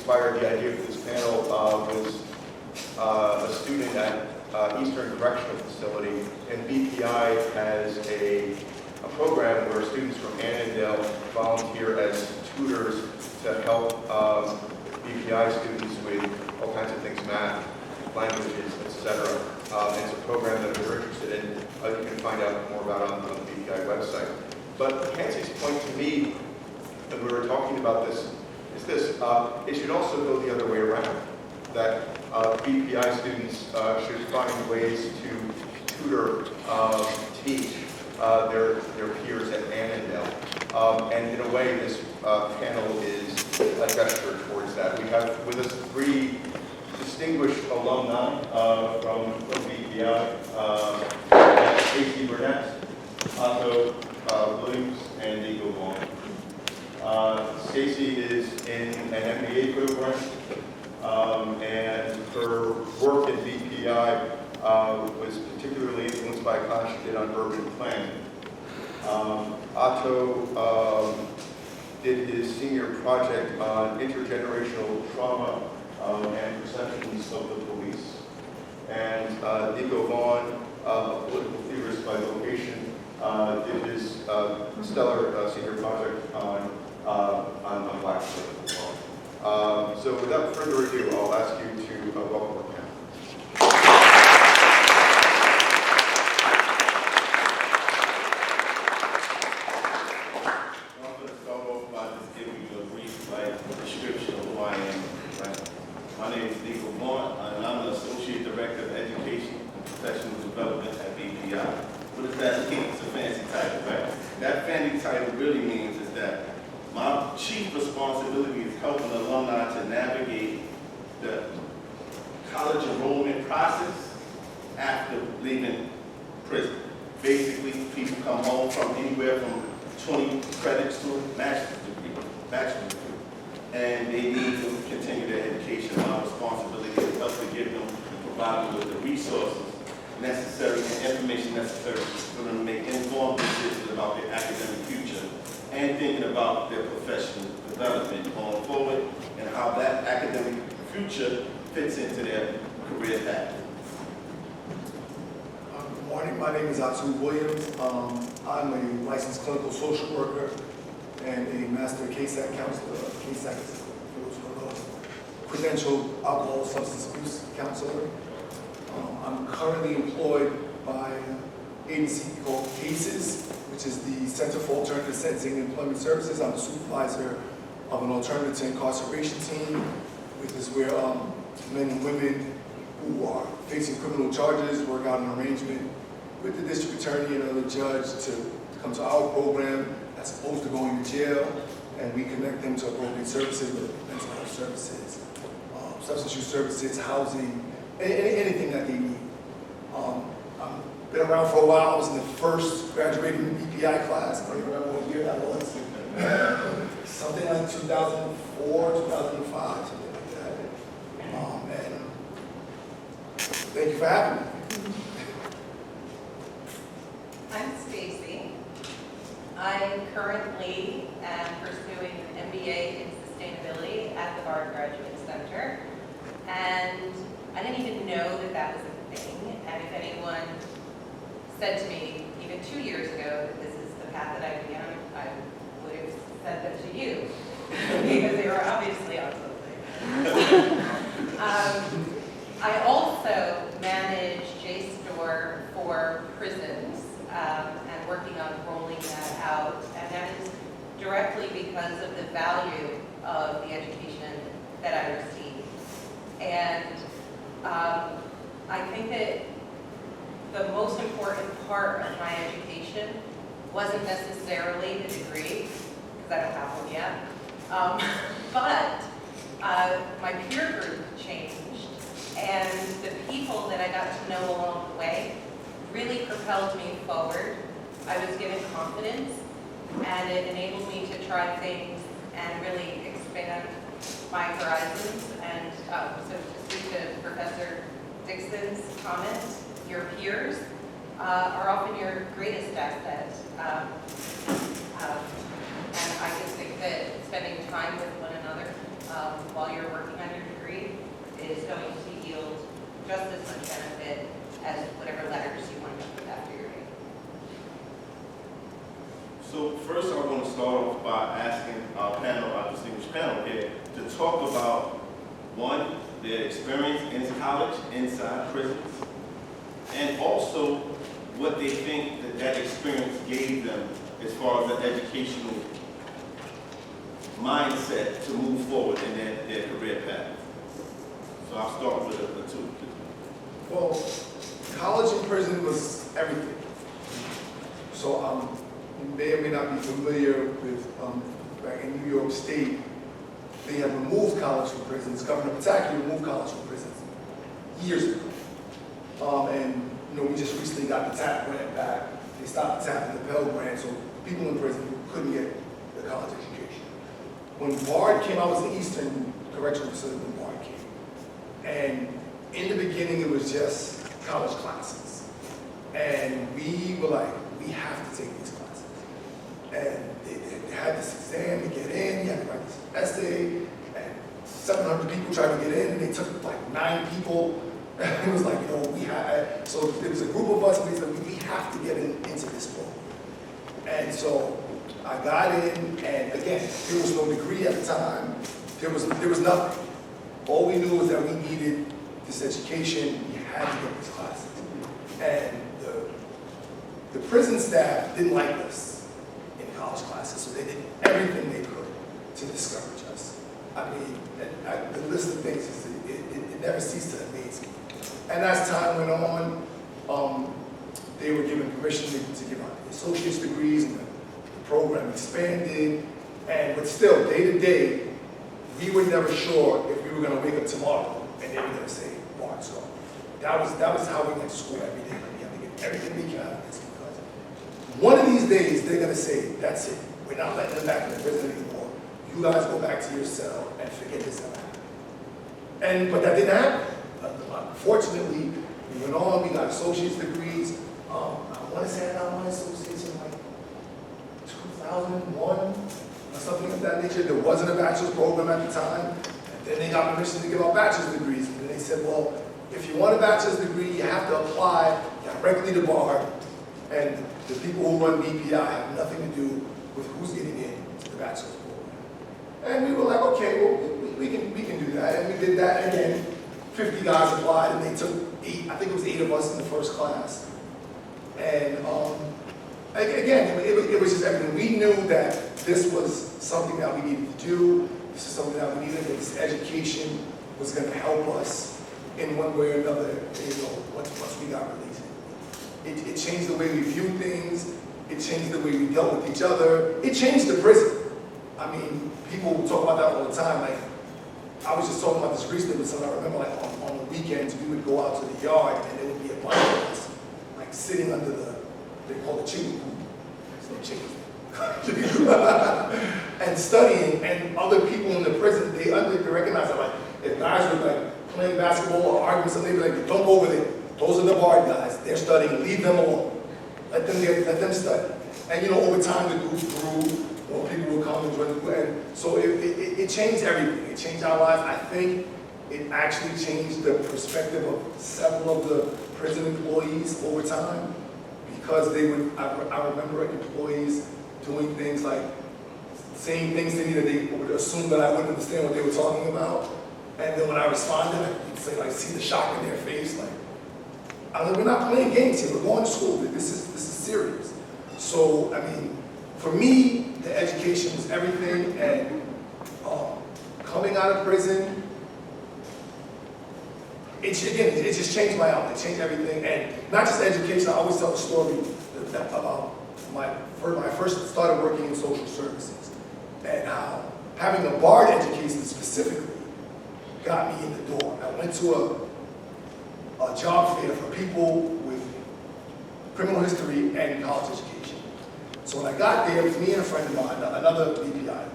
inspired the idea for this panel was a student at Eastern Correctional Facility, and BPI has a program where students from Annandale volunteer as tutors to help BPI students with all kinds of things, math, languages, etc. It's a program that if you're interested in, you can find out more about on the BPI website. But Nancy's point to me, when we were talking about this, is this: it should also go the other way around. That BPI students should find ways to tutor, teach their peers at Annandale. And in a way, this panel is a gesture towards that. We have with us three distinguished alumni from BPI, Stacy Burnett, Otto Williams, and Nico Vaughn. Stacy is in an MBA program, and her work at BPI was particularly influenced by a class she did on urban planning. Otto did his senior project on intergenerational trauma and perceptions of the police. And Nico Vaughn, a political theorist by vocation, did his stellar senior project on Black political law. So without further ado, I'll ask you to welcome our panel. My name is Nico Vaughn, and I'm the Associate Director of Education and Professional Development at BPI. What does that mean? It's a fancy title, right? That fancy title really means is that my chief responsibility is helping alumni to navigate the college enrollment process after leaving prison. Basically, people come home from anywhere from 20 credits to a master's degree, bachelor's degree, and they need to continue their education. My responsibility is help to give them and provide them with the resources necessary and information necessary for them to make informed decisions about their academic future and thinking about their professional development going forward and how that academic future fits into their career path. Good morning, my name is Otto Williams. I'm a licensed clinical social worker and a master KSAC counselor. KSAC is, for those who don't know, credentialed alcohol substance abuse counselor. I'm currently employed by an agency called CASES, which is the Center for Alternative Sentencing and Employment Services. I'm the supervisor of an alternative to incarceration team, which is where men and women who are facing criminal charges work out an arrangement with the district attorney and another judge to come to our program as opposed to going to jail, and we connect them to appropriate services, mental health services, substance use services, housing, anything that they need. I've been around for a while. I was in the first graduating BPI class. I don't even remember what year that was. Something like 2004, 2005, something like that. And thank you for having me. I'm Stacy. I currently am pursuing an MBA in sustainability at the Bard Graduate Center. And I didn't even know that that was a thing. And if anyone said to me even 2 years ago that this is the path that I'd be on, I would have said that to you because they were obviously on something. I also manage JSTOR for prisons and working on rolling that out. And that is directly because of the value of the education that I receive. And I think that the most important part of my education wasn't necessarily the degree, because I don't have one yet, but my peer group changed, and the people that I got to know along the way really propelled me forward. I was given confidence, and it enabled me to try things and really expand my horizons. And so to speak to Professor Dixon's comment, your peers are often your greatest asset. And I just think that spending time with one another while you're working on your degree is going to yield just as much benefit as whatever letters you want to put after your name. So first I want to start off by asking our panel, our distinguished panel here, to talk about, one, their experience in college, inside prisons, and also what they think that that experience gave them as far as the educational mindset to move forward in their career path. So I'll start with the two. Well, college and prison was everything. So you may or may not be familiar with, back in New York State, they have removed college from prisons. Governor Pataki removed college from prisons years ago. And we just recently got the TAP grant back. They stopped the TAP and the Pell Grant, so people in prison couldn't get the college education. When BARD came, I was in Eastern Correctional Facility when BARD came. And in the beginning, it was just college classes. And we were like, we have to take these classes. And they had this exam to get in, you had to write this essay, and 700 people tried to get in, and they took like 9 people. It was like, we had, so there was a group of us, and they said, we have to get into this program. And so I got in, and again, there was no degree at the time. There was nothing. All we knew was that we needed this education. We had to get these classes. And the prison staff didn't like us in college classes, so they did everything they could to discourage us. I mean, the list of things, it never ceased to amaze me. And as time went on, they were given permission to give out associate's degrees, and the program expanded. But still, day to day, we were never sure if we were going to wake up tomorrow and they were going to say, BARD. So that was how we went to school every day. We had to get everything we can out of this, because one of these days they're going to say, that's it. We're not letting them back in the prison anymore. You guys go back to your cell and forget this ever happened. But that didn't happen. Unfortunately, we went on, we got associate's degrees. I want to say I got my associate's in like 2001 or something of that nature. There wasn't a bachelor's program at the time. And then they got permission to give out bachelor's degrees. And then they said, well, if you want a bachelor's degree, you have to apply directly to BARD. And the people who run BPI have nothing to do with who's getting into the bachelor's program. And we were like, okay, well, we can do that. And we did that again. 50 guys applied, and they took 8, I think it was 8 of us in the first class. And again, it was just everything. We knew that this was something that we needed to do. This is something that we needed. This education was going to help us in one way or another, once we got released. It changed the way we viewed things. It changed the way we dealt with each other. It changed the prison. I mean, people talk about that all the time. Like, I was just talking about this recently with someone. I remember, like, on the weekends, we would go out to the yard, and there would be a bunch of us, like, sitting under they call it chicken coop. There's no chickens. And studying, and other people in the prison, they recognize that, like, if guys were, like, playing basketball or arguing something, they'd be like, don't go over there. Those are the BARD guys. They're studying. Leave them alone. Let them study. And, over time, the group grew. More people would come and join the group. And so it changed everything. It changed our lives. I think it actually changed the perspective of several of the prison employees over time, because I remember employees doing things like saying things to me that they would assume that I wouldn't understand what they were talking about. And then when I responded, I'd say, like, see the shock in their face, like, we're not playing games here. We're going to school. This is serious. So, I mean, for me, the education was everything. And coming out of prison, it just changed my outlook. It changed everything. And not just education. I always tell the story about when I first started working in social services, and how having a BARD education specifically got me in the door. I went to a job fair for people with criminal history and college education. So when I got there, it was me and a friend of mine, another BPI.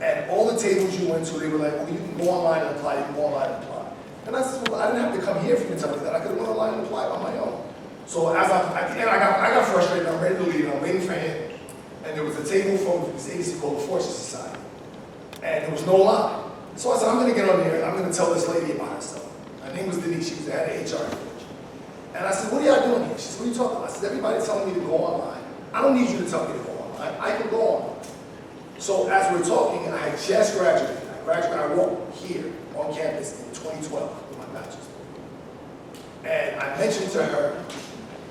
And all the tables you went to, they were like, well, you can go online and apply, you can go online and apply. And I said, well, I didn't have to come here for you to tell me that. I could have went online and applied on my own. So at the end, I got frustrated. I'm ready to leave. I'm waiting for him. And there was a table from this agency called the Fortune Society. And there was no line. So I said, I'm gonna get on there and I'm gonna tell this lady about herself. Her name was Denise, she was the head of HR at Forge. And I said, what are y'all doing here? She said, what are you talking about? I said, everybody's telling me to go online. I don't need you to tell me to go online. I can go online. So as we're talking, and I had just graduated. I walked here on campus in 2012 with my bachelor's degree. And I mentioned to her,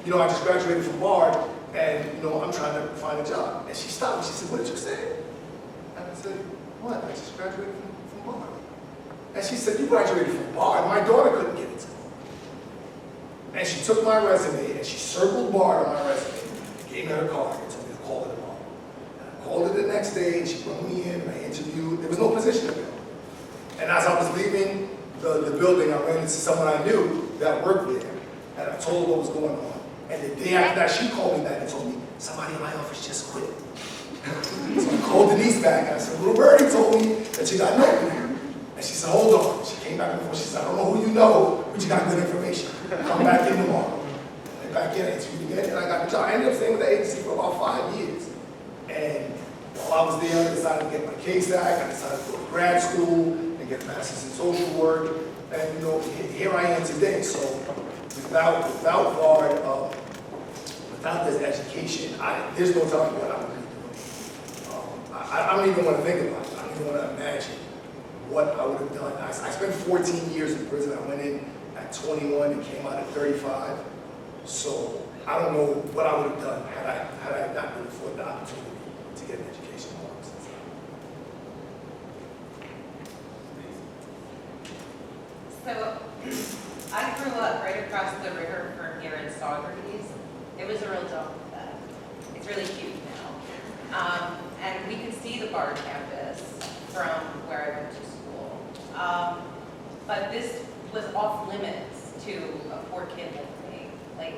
you know, I just graduated from Bard, and, you know, I'm trying to find a job. And she stopped me. She said, what did you say? And I said, what? I just graduated from Bard. And she said, you graduated from Bard? My daughter couldn't get into Bard. And she took my resume, and she circled Bard on my resume, gave me her card, and told me to call her tomorrow. And I called her the next day, and she brought me in, and I interviewed. There was no position available. And as I was leaving the building, I ran into someone I knew that worked there, and I told her what was going on. And the day after that, she called me back and told me, somebody in my office just quit. So I called Denise back, and I said, little birdie told me that you got an opening. And she said, hold on. She came back before, she said, I don't know who you know, but you got good information. Come back in tomorrow. I went back in, I interviewed again, and I got the job. I ended up staying with the agency for about 5 years. And while I was there, I decided to get my KSAC, I decided to go to grad school, and get a master's in social work. And, you know, here I am today. So without Bard, without this education, there's no telling what I would be doing. I don't even want to think about it. I don't even want to imagine what I would have done. I spent 14 years in prison. I went in at 21 and came out at 35. So I don't know what I would have done had I not been afforded the opportunity to get an education. So I grew up right across the river from here in Saugerties. It was a real dump then. It's really cute now. And we could see the Bard campus from where I went to school. But this was off limits to a poor kid like me. Like,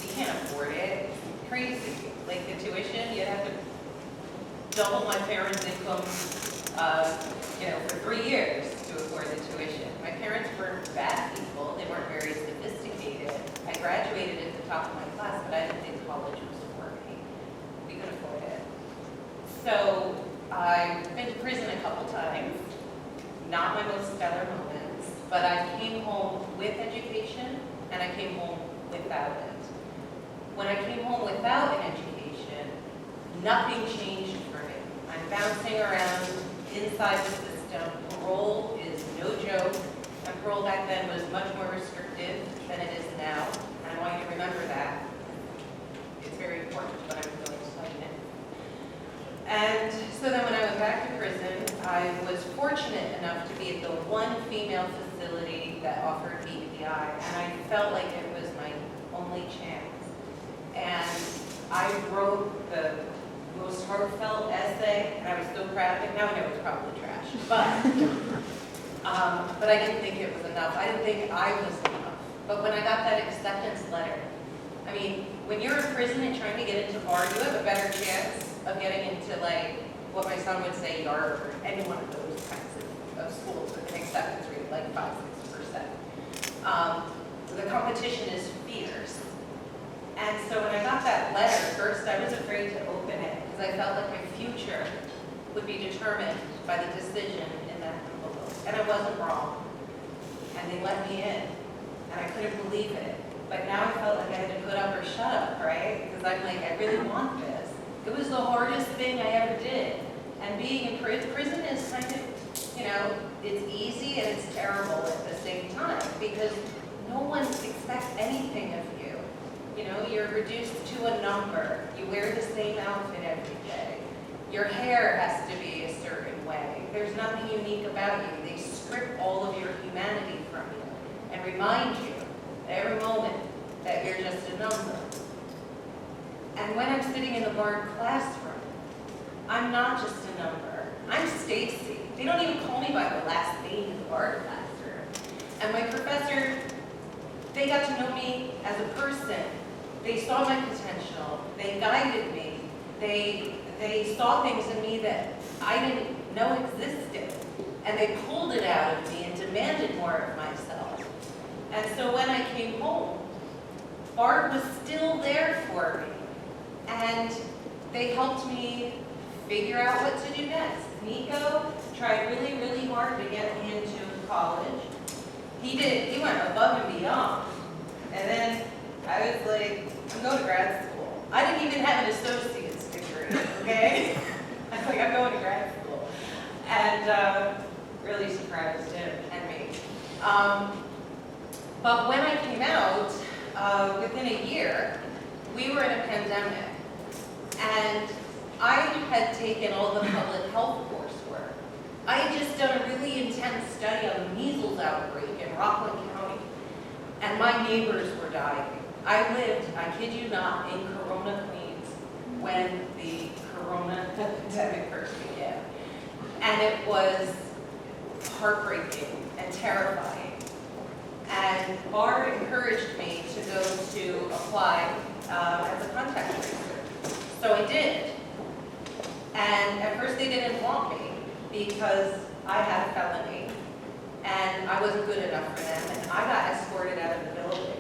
you can't afford it. It's crazy. Like the tuition, you'd have to double my parents' income, for 3 years to afford the tuition. My parents weren't bad people. They weren't very sophisticated. I graduated at the top of my class, but I didn't think college was for me. We couldn't afford it. So I've been to prison a couple times. Not my most stellar moments, but I came home with education, and I came home without it. When I came home without an education, nothing changed for me. I'm bouncing around inside the system. Parole is no joke. And parole back then was much more restrictive than it is now. And I want you to remember that. It's very important when I'm going to tell you. And so then when I went back to prison, I was fortunate enough to be at the one female facility that offered BPI. And I felt like it was my only chance. And I wrote the most heartfelt essay, and I was so proud of it. Now I know it was probably trash, but I didn't think it was enough. I didn't think I was enough. But when I got that acceptance letter, I mean, when you're in prison and trying to get into Bard, you have a better chance of getting into, like, what my son would say, Yard, or any one of those kinds of schools with an acceptance rate of like 5-6%. The competition is fierce. And so when I got that letter, first I was afraid to open it because I felt like my future would be determined by the decision in that envelope. And I wasn't wrong. And they let me in. And I couldn't believe it. But now I felt like I had to put up or shut up, right? Because I'm like, I really want this. It was the hardest thing I ever did. And being in prison is kind of, it's easy and it's terrible at the same time because no one expects anything of you. You're reduced to a number. You wear the same outfit every day. Your hair has to be a certain way. There's nothing unique about you. They strip all of your humanity from you and remind you every moment that you're just a number. And when I'm sitting in the Bard classroom, I'm not just a number. I'm Stacy. They don't even call me by my last name in the Bard classroom. And my professor, they got to know me as a person. They saw my potential. They guided me. They saw things in me that I didn't know existed. And they pulled it out of me and demanded more of myself. And so when I came home, Bard was still there for me. And they helped me figure out what to do next. Nico tried really, really hard to get me into college. He went above and beyond. And then I was like, I'm going to grad school. I didn't even have an associate's degree, okay? I was like, I'm going to grad school. And really surprised him and me. But when I came out, within a year, we were in a pandemic. And I had taken all the public health coursework. I had just done a really intense study on the measles outbreak in Rockland County. And my neighbors were dying. I lived, I kid you not, in Corona, Queens, when the Corona epidemic first began. And it was heartbreaking and terrifying. And Bard encouraged me to go to apply as a contact tracer. So I did. And at first they didn't want me because I had a felony and I wasn't good enough for them. And I got escorted out of the building.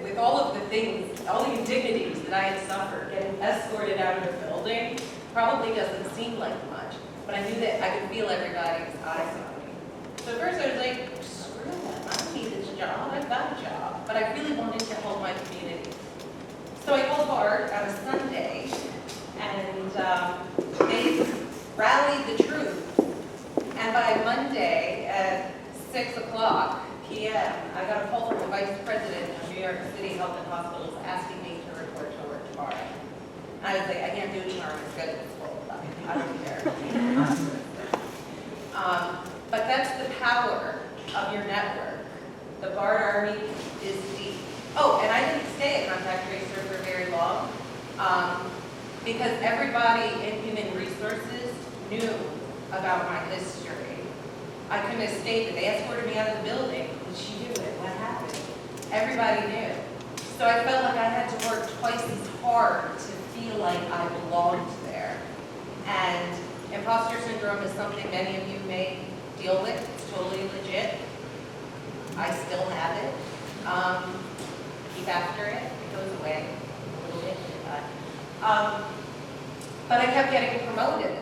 With all of the things, all the indignities that I had suffered, getting escorted out of the building probably doesn't seem like much. But I knew that I could feel everybody's eyes on me. So at first I was like, screw that, I don't need this job, I've got a job. But I really wanted to help my community. So I called Bard on a Sunday, and they rallied the troops. And by Monday at 6 o'clock p.m., I got a call from the Vice President of New York City Health and Hospitals asking me to report to work tomorrow. And I was like, I can't do it tomorrow, my schedule's full. I don't care. But that's the power of your network. The Bard Army is deep. Oh, and I didn't stay at Contact Tracer for very long because everybody in human resources knew about my history. I couldn't have stayed, but they escorted me out of the building. Did she do it? What happened? Everybody knew. So I felt like I had to work twice as hard to feel like I belonged there. And imposter syndrome is something many of you may deal with. It's totally legit. I still have it. Keep after it. It goes away a little bit. But I kept getting promoted.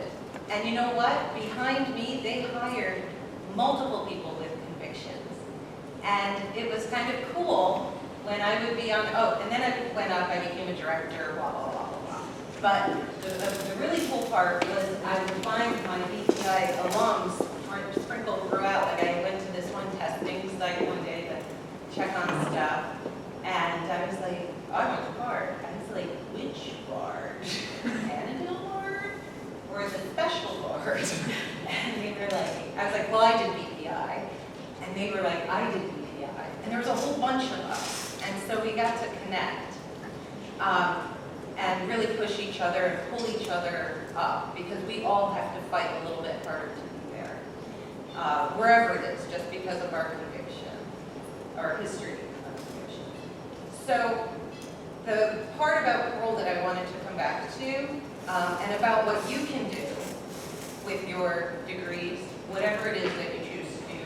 And you know what? Behind me, they hired multiple people with convictions. And it was kind of cool when I would be on, and then I went up, I became a director, blah, blah, blah, blah, blah. But the really cool part was I would find my BPI alums sprinkled throughout. Like I went to this one testing site one day to check on stuff. And I was like, oh, I went to Bard. I was like, which Bard? Annandale Bard? Or the special Bard? And they were like, I was like, well, I did BPI. And they were like, I did BPI. And there was a whole bunch of us. And so we got to connect and really push each other and pull each other up because we all have to fight a little bit harder to be there. Wherever it is, just because of our conviction, our history of conviction. So the part about parole that I wanted to come back to, and about what you can do with your degrees, whatever it is that you choose to do,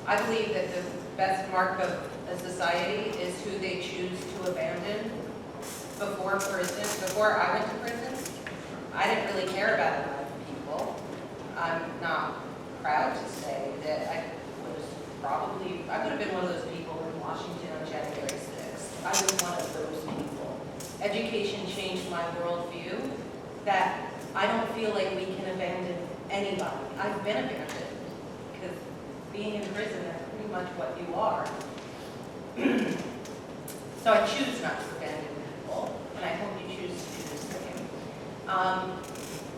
I believe that the best mark of a society is who they choose to abandon before prison. Before I went to prison, I didn't really care about a lot of people. I'm not proud to say that I would have been one of those people in Washington on January 6th. I was one of those people. Education changed my worldview that I don't feel like we can abandon anybody. I've been abandoned because being in prison, that's pretty much what you are. So I choose not to abandon people, and I hope you choose to do the same.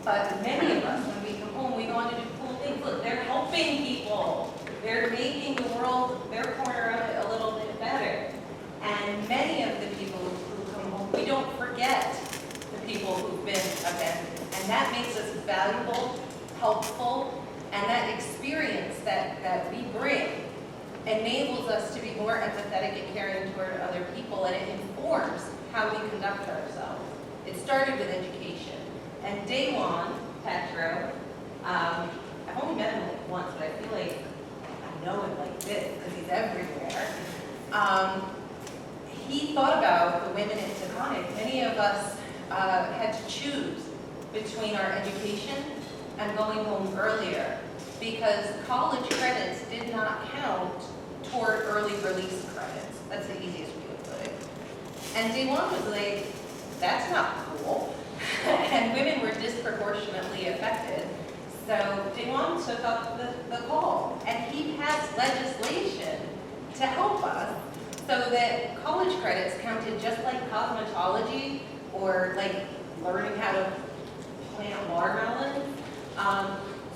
But many of us, when we come home, we go on to do cool things. Look, they're helping people. They're making the world, their corner of it, a little bit better. And many of the people who come home, we don't forget the people who've been abandoned. And that makes us valuable, helpful, and that experience that we bring enables us to be more empathetic and caring toward other people, and it informs how we conduct ourselves. It started with education. And Daewon Petro, I've only met him like once, but I feel like I know him like this because he's everywhere. He thought about the women in Taconic. Many of us had to choose between our education and going home earlier. because college credits did not count toward early release credits. That's the easiest way to put it. And Dewan was like, that's not cool. And women were disproportionately affected. So Dewan took up the call, and he passed legislation to help us so that college credits counted just like cosmetology or like learning how to plant watermelons,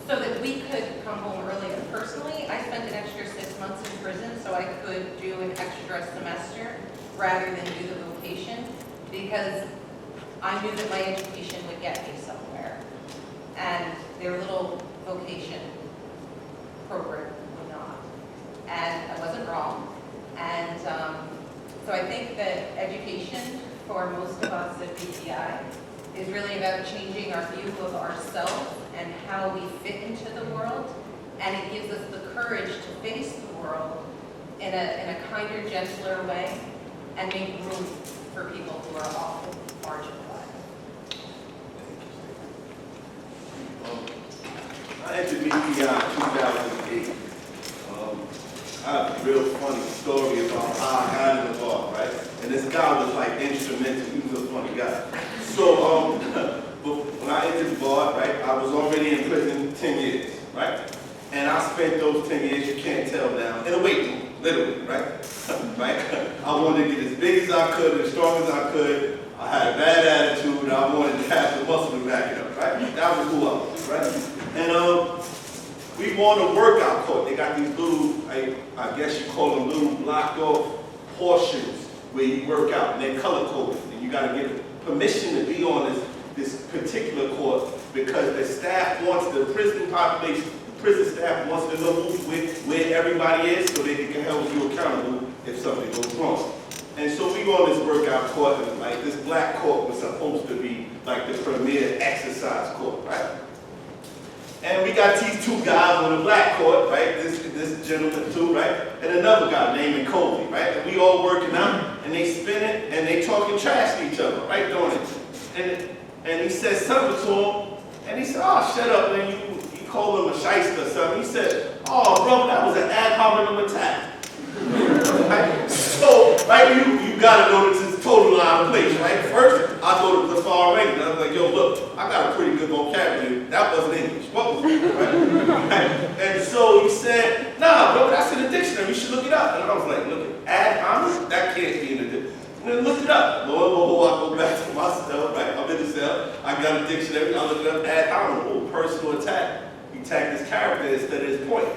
so that we could come home earlier. Personally, I spent an extra 6 months in prison so I could do an extra semester rather than do the vocation, because I knew that my education would get me somewhere. And their little vocation program would not. And I wasn't wrong. And so I think that education for most of us at BPI is really about changing our view of ourselves and how we fit into the world. And it gives us the courage to face the world in a kinder, gentler way and make room for people who are often marginalized. I entered BPI in 2008. I have a real funny story about how I got in the bar, right? And this guy was like instrumental. He was a funny guy. So when I entered the bar, right, I was already in prison 10 years, right? And I spent those 10 years, you can't tell now, in a waiting room, literally, right? Right? I wanted to get as big as I could, as strong as I could. I had a bad attitude, and I wanted to have the muscle to back it up, right? That was who I was, right? And we were on a workout court. They got these little, I guess you call them little blocked off horseshoes where you work out, and they're color coded. And you got to get permission to be on this particular court because the staff wants, the prison population, the prison staff wants to know where everybody is so they can hold you accountable if something goes wrong. And so we go on this workout court, and like this black court was supposed to be like the premier exercise court, right? And we got these two guys on the black court, right? This gentleman too, right? And another guy named Colby, right? And we all working out, and they spinning, and they talking trash to each other, right? Doing it. And he said something to him, and he said, "Oh, shut up, man. You called him a shyster or something." He said, "Oh, brother, that was an ad hominem attack." Right? So, right, you gotta know this is total out of place, right? First, I thought it was a foreign language. I was like, yo, look, I got a pretty good vocabulary. That wasn't English. What was it? Right? And so he said, "Nah, bro, that's in the dictionary. You should look it up." And I was like, look, ad hominem? That can't be in the dictionary. And then look it up. Lo and behold, I go back to my cell, right? I'm in the cell. I got a dictionary. I look it up, ad hominem, personal attack. He attacked his character instead of his point.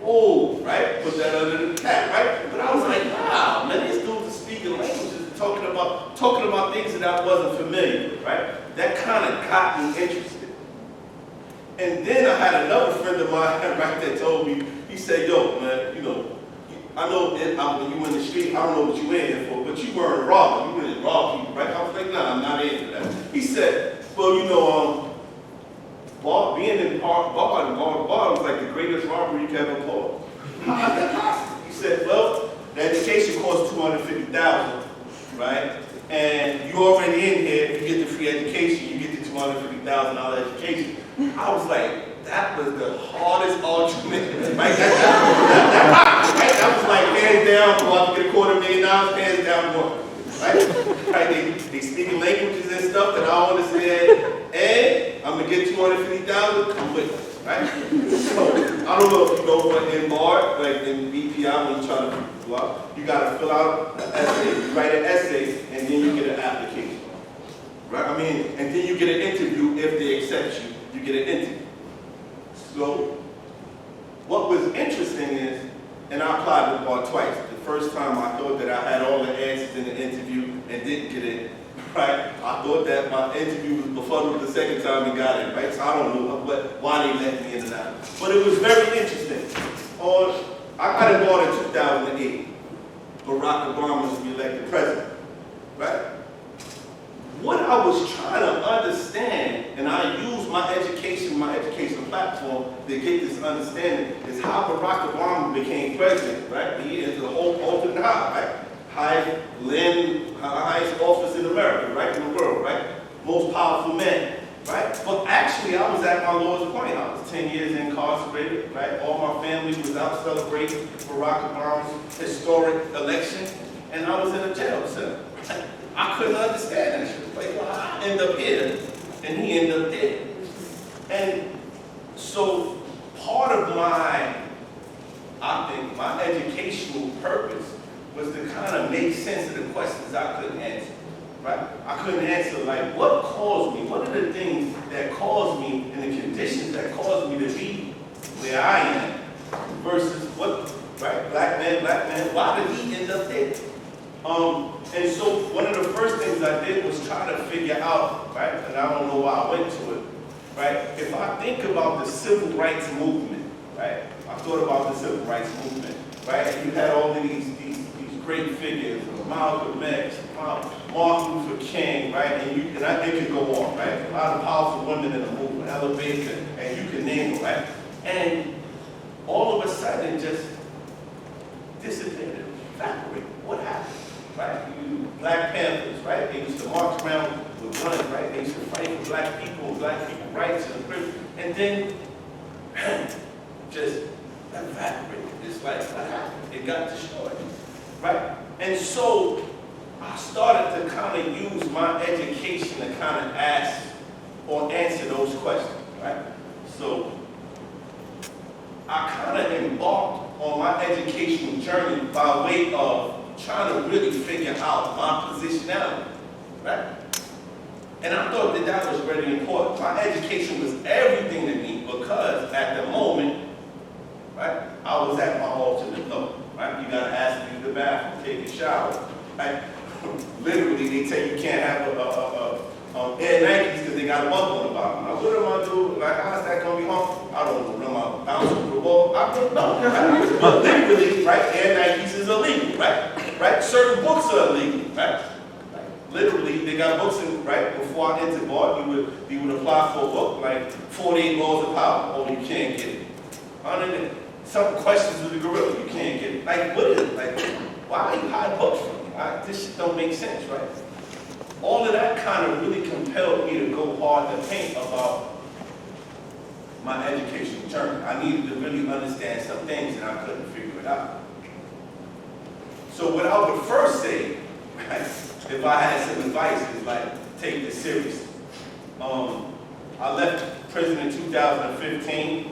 Oh, right? Put that under the cap, right? But I was like, wow, man, these dudes are speaking languages, talking about things that I wasn't familiar with, right? That kind of got me interested. And then I had another friend of mine, right, that told me, he said, yo, man, you know, I know when you in the street, I don't know what you in here for, but you weren't a robber. You didn't rob people, right? I was like, nah, I'm not in for that. He said, well, you know, being in bar was like the greatest robbery you could ever pull. How is that possible? He said, well, the education costs $250,000, right? And you already in here, you get the free education, you get the $250,000 education. I was like, that was the hardest argument, right? That was like hands down, go out to get $250,000, hands down one, right? They speaking languages and stuff that I don't understand. And I'm gonna get $250,000, come with us, right? So I don't know if you know what in bar, like in BPI, when you try to go out, you gotta fill out an essay, you write an essay, and then you get an application, right? I mean, and then you get an interview. If they accept you, you get an interview. So what was interesting is, and I applied to bar twice. The first time I thought that I had all the answers in the interview and didn't get it. Right? I thought that my interview was befuddled the second time and got it, right? So I don't know why they let me in and out. But it was very interesting. I got involved in 2008. Barack Obama was elected president, right? What I was trying to understand, and I used my education platform to get this understanding, is how Barack Obama became president, right? He is the whole alternate high, right? Highest office in America, right, in the world, right? Most powerful man. right? But actually, I was at my lowest point. I was 10 years incarcerated, right? All my family was out celebrating Barack Obama's historic election, and I was in a jail cell. I couldn't understand that shit. Like, well, I end up here, and he ended up there. And so part of I think my educational purpose was to kind of make sense of the questions I couldn't answer, right? I couldn't answer, like, what caused me? What are the things that caused me and the conditions that caused me to be where I am versus what, right? Black man, why did he end up there? And so one of the first things I did was try to figure out, right, and I don't know why I went to it, right? If I think about the civil rights movement, right? I thought about the civil rights movement, right? And you had all of these great figures, Malcolm X, Martin Luther King, right? And it could go on, right? A lot of powerful women in the movement, Ella Baker, and you can name them, right? And all of a sudden, it just dissipated, evaporated. What happened, right? Black Panthers, right? They used to march around with guns, right? They used to fight for black people rights, and then just evaporated. It's like, what happened? It got destroyed, right? And so I started to kind of use my education to kind of ask or answer those questions, right? So I kind of embarked on my educational journey by way of trying to really figure out my positionality, right? And I thought that was really important. My education was everything to me because at the moment, right, I was at my ultimate low, right? You gotta ask me to the bathroom, take a shower, right? Literally, they tell you can't have Air Nikes because they got a bump on the bottom. Now, what am I doing? Like, how's that gonna be harmful? I don't know. Am I bouncing the ball? I don't know. Right? But literally, right, Air Nikes is illegal, right? Right? Certain books are illegal, right? Literally, they got books in, right? Before I entered bar, you would apply for a book, like 48 Laws of Power. Oh, you can't get it. Some questions of the gorilla, you can't get it. Like, what is it? Like, why are you hiding books from me? This shit don't make sense, right? All of that kind of really compelled me to go hard to think about my educational journey. I needed to really understand some things and I couldn't figure it out. So what I would first say, right, if I had some advice, is like, take this seriously. I left prison in 2015.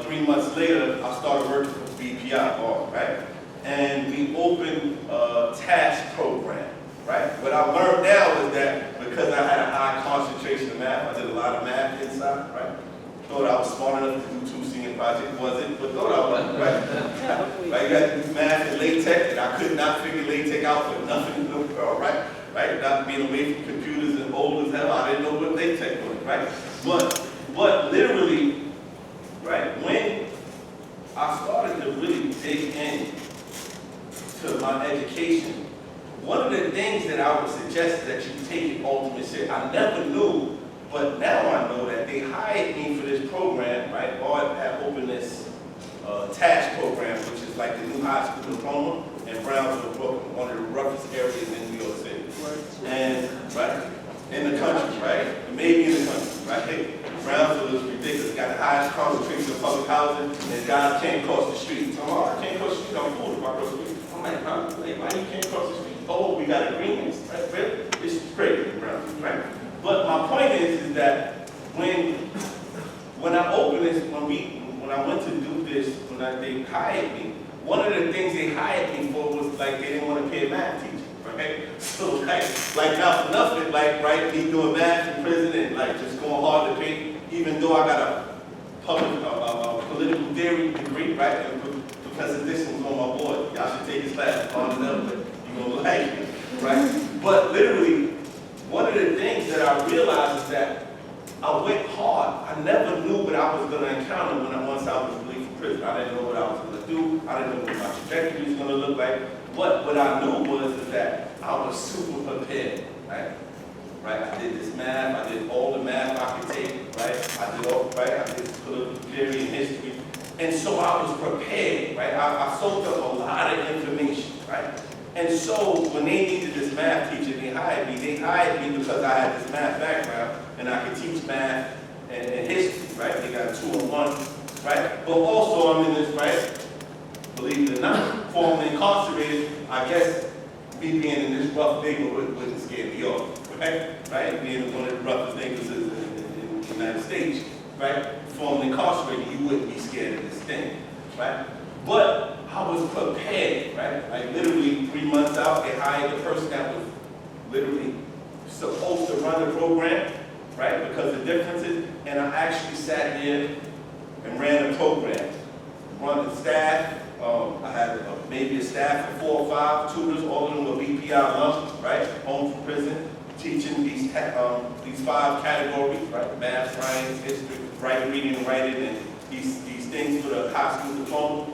3 months later, I started working for BPI, right? And we opened a task program, right? What I learned now is that because I had a high concentration of math, I did a lot of math inside, right? Thought I was smart enough to do 2 senior projects, wasn't, but thought I was, right? Right, you had to do math and LaTeX, and I could not figure LaTeX out for nothing, right? Right, not being away from computers and old as hell, I didn't know what LaTeX was, right? But literally, right, when I started to really dig in to my education, one of the things that I would suggest that you take it ultimate serious, I never knew, but now I know that they hired me for this program, right? Bard had opened this TASH program, which is like the new high school diploma in Brownsville, Brooklyn, one of the roughest areas in New York City. And, right, in the country, right? Maybe in the country, right? Brownsville is ridiculous. Got the highest concentration of public housing, and guys can't cross the street. So, oh, I can't cross the street, I'm fooled if I cross the street. I'm like, huh? Like, why you can't cross the street? Oh, we got agreements, right? Really? It's crazy in Brownsville, right? But my point is that when I opened this, when I went to do this, they hired me, one of the things they hired me for was like they didn't want to pay a math teacher, right? So like not for nothing, like, right, me doing math in prison and like just going hard to pay, even though I got a political theory degree, right? And Professor Dixon was on my board. Y'all should take his class on another, but you're gonna like it, right? But literally, one of the things that I realized is that I went hard. I never knew what I was going to encounter once I was released from prison. I didn't know what I was going to do. I didn't know what my trajectory was going to look like. But what I knew was that I was super prepared, right? Right? I did this math. I did all the math I could take, right? I did political theory and history. And so I was prepared, right? I soaked up a lot of information, right? And so when they needed this math teacher, they hired me. They hired me because I had this math background. And I can teach math and history, right? They got 2-in-1, right? But also I'm in this, right? Believe it or not, formerly incarcerated, I guess me being in this rough neighborhood wouldn't scare me off, right? Right? Being one of the roughest neighborhoods in the United States, right? Formerly incarcerated, you wouldn't be scared of this thing, right? But I was prepared, right? Like literally 3 months out, they hired the person that was literally supposed to run the program, right? Because the differences, and I actually sat here and ran the program, run the staff. I had maybe a staff of 4 or 5 tutors, all of them were BPI alums, right? Home from prison, teaching these 5 categories, right? Math, science, history, writing, reading, and writing, and these things for the high school diploma.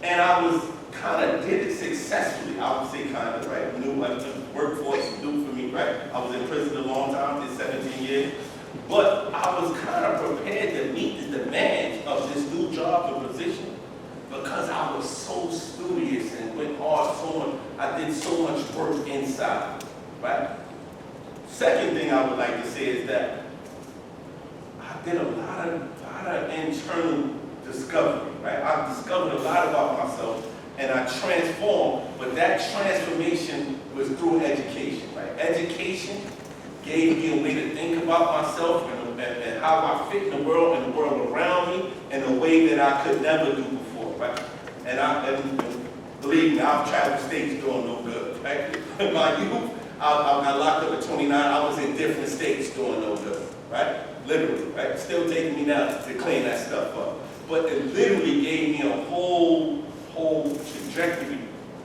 And I was kind of did it successfully. I would say kind of, right? Knew what the workforce would do for me, right? I was in prison a long time, did 17 years. But I was kind of prepared to meet the demands of this new job or position because I was so studious and went hard so much. I did so much work inside, right? Second thing I would like to say is that I did a lot of internal discovery, right? I discovered a lot about myself and I transformed, but that transformation was through education, right? Education gave me a way to think about myself and how I fit in the world and the world around me in a way that I could never do before, right? And believe me, I've traveled states doing no good, right? In my youth, I got locked up at 29, I was in different states doing no good, right? Literally, right? Still taking me now to clean that stuff up. But it literally gave me a whole trajectory,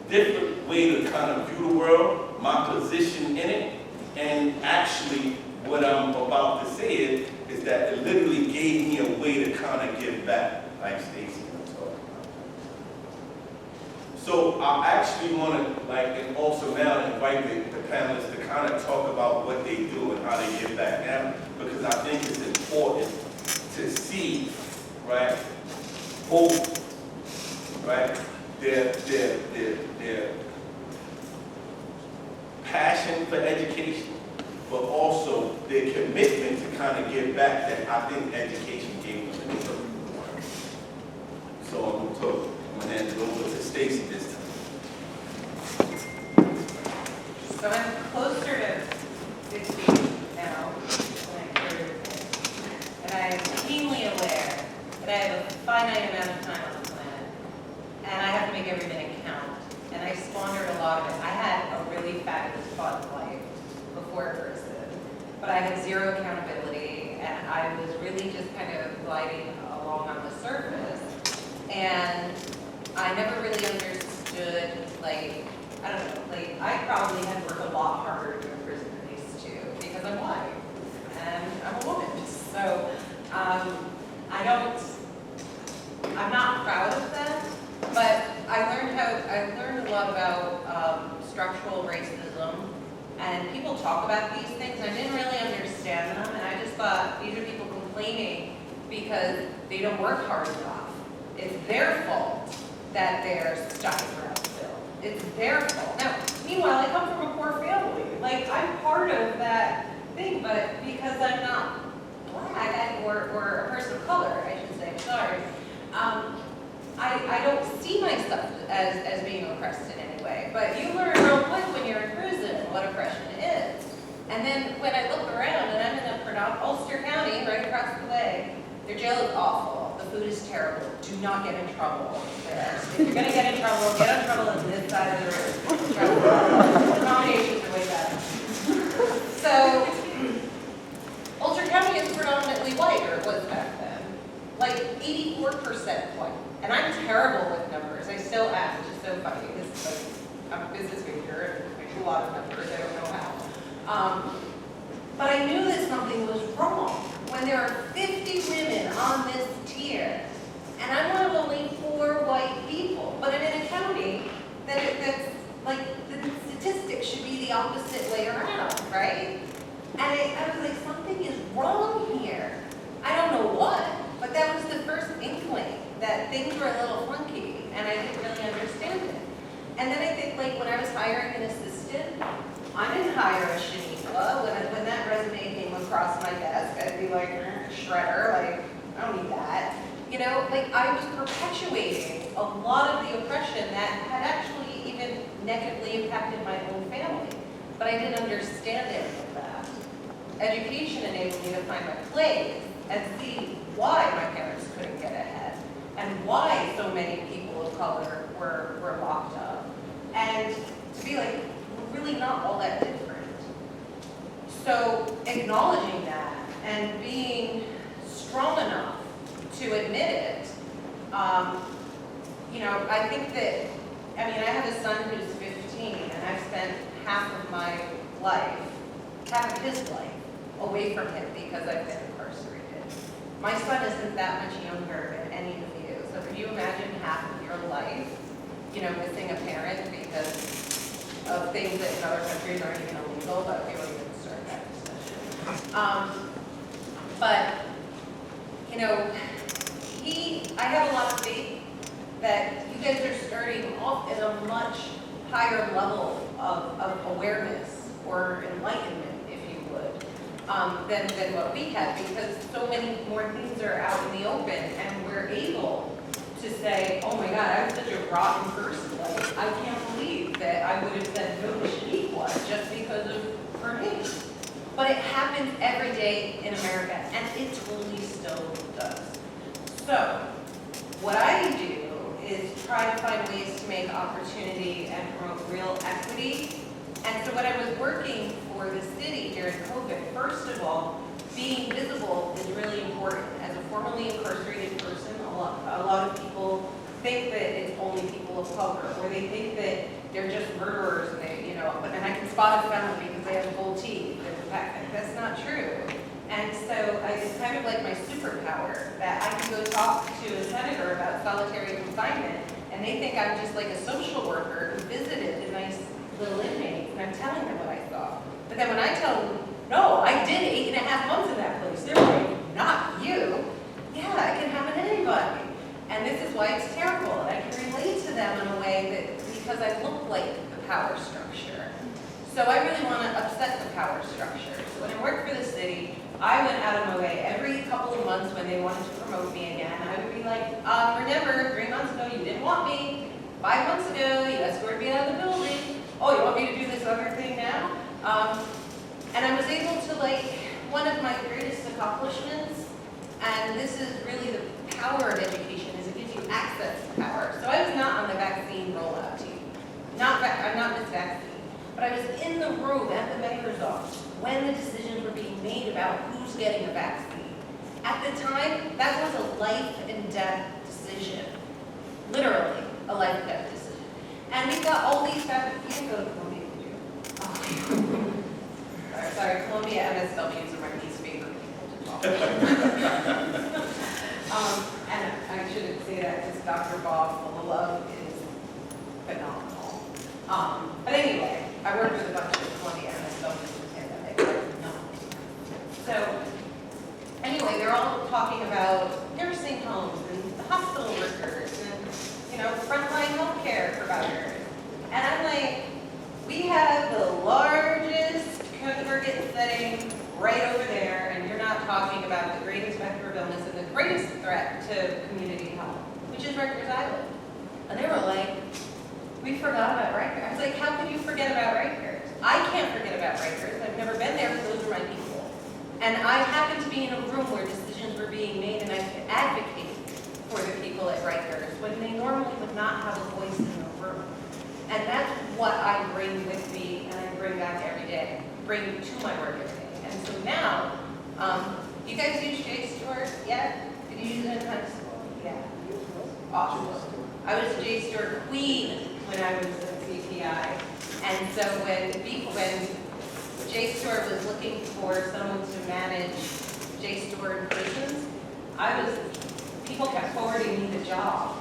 different way to kind of view the world, my position in it, and actually what I'm about to say is that it literally gave me a way to kind of give back, like Stacey was talking about. So I actually want to, and also now invite the panelists to kind of talk about what they do and how they give back now, because I think it's important to see, right, both, right, their passion for education, but also their commitment to kind of give back that I think education gave them. So I'm going to hand it over to Stacey this time. So I'm closer to 50 now than I career and I'm keenly aware that I have a finite amount of time on the planet, and I have to make every minute count. And I squandered a lot of it. I had a really fabulous fun life before prison, but I had zero accountability, and I was really just kind of gliding along on the surface. And I never really understood, I don't know, I probably had worked a lot harder to prison than these two, because I'm white, and I'm a woman. So, I'm not proud of that, but I learned a lot about structural racism, and people talk about these things, and I didn't really understand them, and I just thought these are people complaining because they don't work hard enough. It's their fault that their studies are outfilled. It's their fault. Now, meanwhile, I come from a poor family. I'm part of that thing, but because I'm not black or a person of color, I should say, sorry, I don't see myself as being oppressed in any way. But you learn real quick when you're in prison what oppression is. And then when I look around, and I'm in Ulster County, right across the way, their jail is awful. The food is terrible. Do not get in trouble there. If you're going to get in trouble on this side of the room. Accommodations are way better. So, Ulster County is predominantly white, or it was back then. 84% white. And I'm terrible with numbers. I still am, which is so funny. I'm a business major, and I do a lot of numbers. I don't know how. But I knew that something was wrong when there are 50 women on this tier. And I'm one of only 4 white people. But I'm in a county that's the statistics should be the opposite way around, right? And I was like, something is wrong here. I don't know what, but that was the first inkling that things were a little funky, and I didn't really understand it. And then I think, when I was hiring an assistant, I didn't hire a Shaniqua. when that resume came across my desk, I'd be like, shredder, like, I don't need that. You know, like, I was perpetuating a lot of the oppression that had actually even negatively impacted my own family. But I didn't understand any of that. Education enabled me to find my place and see why my parents couldn't get ahead and why so many people of color were locked up. And to be like, we're really not all that different. So acknowledging that and being strong enough to admit it, you know, I think that, I mean, I have a son who's 15, and I've spent half of my life, half of his life, away from him because I've been incarcerated. My son isn't that much younger than any of you, so can you imagine half of your life, you know, missing a parent because of things that in other countries aren't even illegal, but we won't even start that discussion. But, you know, I have a lot of faith that you guys are starting off at a much higher level of awareness or enlightenment, if you would, than what we have, because so many more things are out in the open, and we're able to say, oh my God, I'm such a rotten person. Like, I can't believe that I would have said no to Shaniqua just because of her name. But it happens every day in America, and it totally still does. So, what I do is try to find ways to make opportunity and promote real equity. And so when I was working for the city during COVID, first of all, being visible is really important. As a formerly incarcerated person, a lot of people think that it's only people of color, or they think that they're just murderers, and they, you know, and I can spot a felon because they have gold teeth. That's not true. And so it's kind of like my superpower, that I can go talk to a senator about solitary confinement, and they think I'm just like a social worker who visited a nice little inmate, and I'm telling them what I saw. But then when I tell them, no, I did 8.5 months in that place, they're like, not you. Yeah, it can happen to anybody. And this is why it's terrible. And I can relate to them in a way that, because I look like the power structure. So I really want to upset the power structure. So when I worked for the city, I went out of my way every couple of months when they wanted to promote me again. I would be like, remember, 3 months ago you didn't want me. 5 months ago you escorted me out of the building. Oh, you want me to do this other thing now? And I was able to, like, one of my greatest accomplishments, and this is really the power of education, is it gives you access to power. So I was not on the vaccine rollout team. I'm not Miss Vaccine. But I was in the room at the mayor's office when the decisions were being made about who's getting a vaccine. At the time, that was a life and death decision. Literally, a life and death decision. And we've got all these factors. You didn't go to Columbia, did you? Oh. Sorry, Columbia MSWs are my least favorite people to talk to. And I shouldn't say that because Dr. Bob, the love is phenomenal. But anyway, I worked with a bunch of Columbia MSWs in the pandemic. So anyway, they're all talking about nursing homes and hospital workers and, you know, frontline healthcare providers. And I'm like, we have the largest congregate setting right over there, and you're not talking about the greatest vector of illness and the greatest threat to community health, which is Rikers Island. And they were like, we forgot about Rikers. I was like, how could you forget about Rikers? I can't forget about Rikers. I've never been there, but those are my people. And I happened to be in a room where decisions were being made, and I could advocate for the people at Rikers when they normally would not have a voice in the room. And that's what I bring with me, and I bring back every day, bring to my work every day. And so now, you guys use JSTOR yet? Did you use it in high school? Yeah. Awesome. I was a JSTOR queen when I was at CPI. And so when JSTOR was looking for someone to manage JSTOR in prisons, people kept forwarding me the job.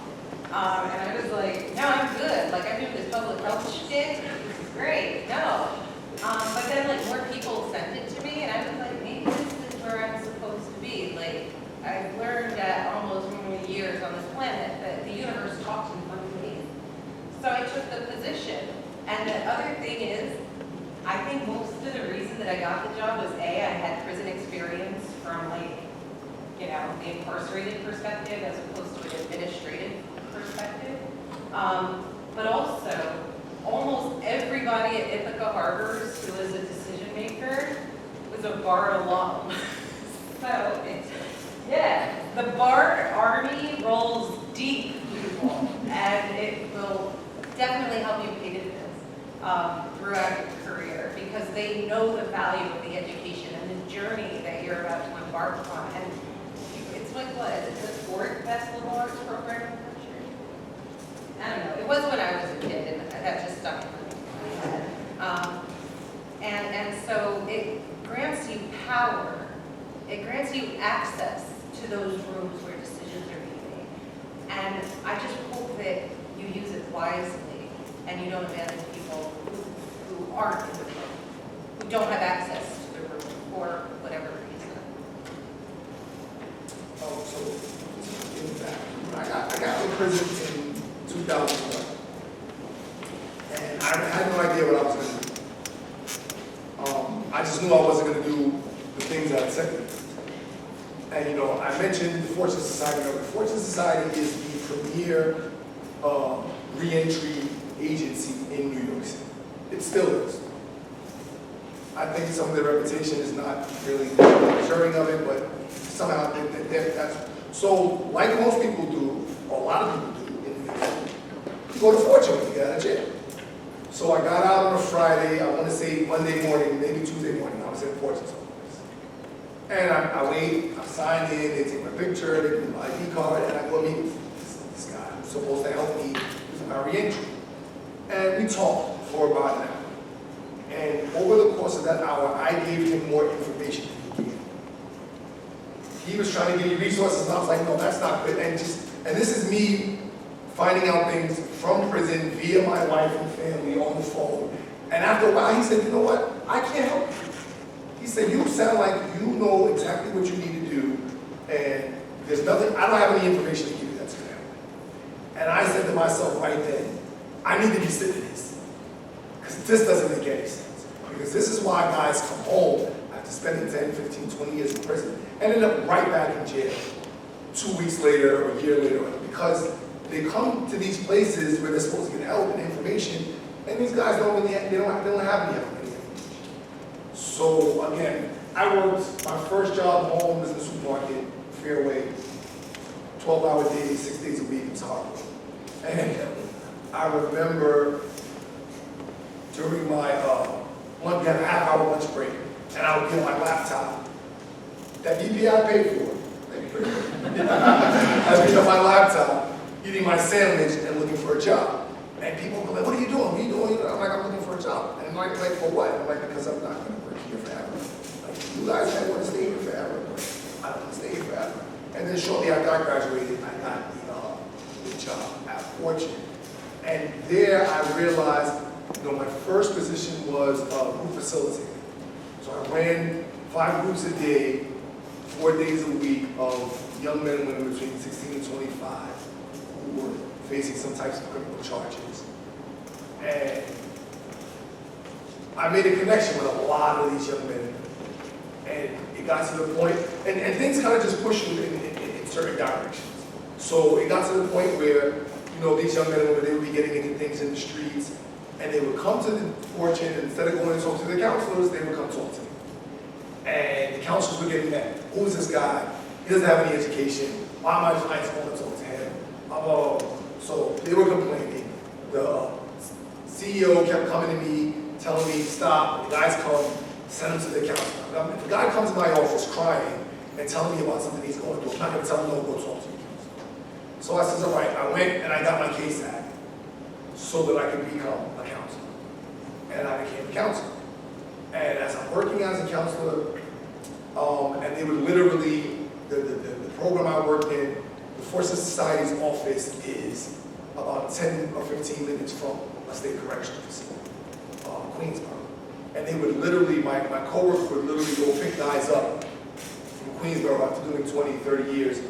And I was like, no, I'm good. Like, I'm doing this public health shit. This is great. No. But then, like, more people sent it to me, and I was like, maybe this is where I'm supposed to be. Like, I've learned that almost many years on this planet that the universe talks in funny ways. So I took the position. And the other thing is, I think most of the reason that I got the job was A, I had prison experience from like, you know, the incarcerated perspective as opposed to an administrative perspective. But also, almost everybody at Ithaca Harbors who was a decision maker was a BARD alum. So, yeah, the BARD Army rolls deep, people, and it will definitely help you pay dividends throughout your career because they know the value of the education and the journey that you're about to embark on. And it's like, what, is it the fourth best liberal arts program in the country? I don't know. It was when I was a kid, and that just stuck in my head. And so it grants you power. It grants you access to those rooms where decisions are being made. And I just hope that you use it wisely and you don't abandon people who aren't in the room, who don't have access to the room for whatever reason. Oh, so, in fact, I got to prison in 2001. And I had no idea what I was going to do. I just knew I wasn't going to do the things that I said to do. And you know, I mentioned the Fortune Society. The Fortune Society is the premier re-entry agency in New York City. It still is. I think some of their reputation is not really deserving of it, but somehow that's so. Like most people do, or a lot of people do in New York City, you go to Fortune when you get out of jail. So I got out on a Friday. I want to say Monday morning, maybe Tuesday morning. I was in Fortune's office. And I wait, I sign in, they take my picture, they give me my ID card, and I go meet with this guy who's supposed to help me with my reentry. And we talked for about an hour. And over the course of that hour, I gave him more information than he gave. He was trying to give me resources, and I was like, no, that's not good. And this is me finding out things from prison via my wife and family on the phone. And after a while, he said, you know what? I can't help you. He said, you sound like you know exactly what you need to do, and there's nothing, I don't have any information to give you that's going to help. And I said to myself right then, I need to be sitting in this. Because this doesn't make any sense. Because this is why guys come home after spending 10, 15, 20 years in prison and end up right back in jail 2 weeks later or a year later. Because they come to these places where they're supposed to get help and information, and these guys don't really, they don't have any help. So again, I worked, my first job home was in the supermarket, Fairway, 12-hour days, 6 days a week, it was hard. And I remember during my, we had a half-hour lunch break, and I would get on my laptop. That DPI paid for. I'd be on my laptop, eating my sandwich and looking for a job. And people would be like, what are you doing? What are you doing? I'm like, I'm looking for a job. And I'm like, for what? I'm like, because I'm not going to work here forever. Like, you guys might want to stay here forever, but I don't want to stay here forever. And then shortly after I graduated, I got the job at Fortune. And there I realized, you know, my first position was group facilitator. So I ran 5 groups a day, 4 days a week of young men and women between 16 and 25 who were facing some types of criminal charges. And I made a connection with a lot of these young men. And it got to the point, and things kind of just pushed you in certain directions. So it got to the point where, you know, these young men and women, they would be getting into things in the streets, and they would come to the Fortune, and instead of going to talk to the counselors, they would come talk to me. And the counselors were getting mad. Who is this guy? He doesn't have any education. Why am I trying to talk to him? So they were complaining. The CEO kept coming to me, telling me, stop, the guys come, send him to the counselor. If the guy comes to my office crying and telling me about something he's going through, I'm not going to tell him, no, go talk to the counselor. So I said, all right, I went and I got my case act so that I could become a counselor. And I became a counselor. And as I'm working as a counselor, and they would literally, the program I worked in, the Forces Society's office is about 10 or 15 minutes from a state correctional facility, Queensborough. And they would literally, my coworkers would literally go pick guys up from Queensborough after doing 20, 30 years,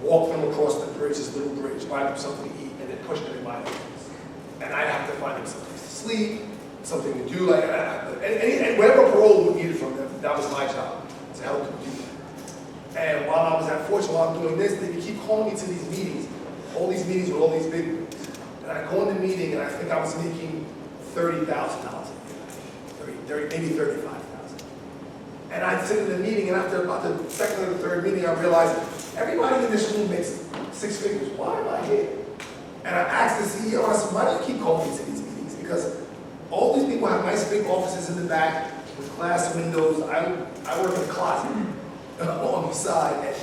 walk them across the bridge, this little bridge, buy them something to eat, and then push them in my office. And I'd have to find them someplace to sleep, something to do, like, and whatever parole we needed from them, that was my job, to help them do that. And while I was at Fortune, while I'm doing this, they would keep calling me to these meetings, all these meetings with all these big wigs. And I go in the meeting, and I think I was making $30,000 a year, maybe $35,000. And I sit in the meeting, and after about the second or the third meeting, I realized everybody in this room makes 6 figures. Why am I here? And I asked the CEO, I said, why do you keep calling me to these meetings? Because all these people have nice big offices in the back with glass windows. I work in a closet on the side. And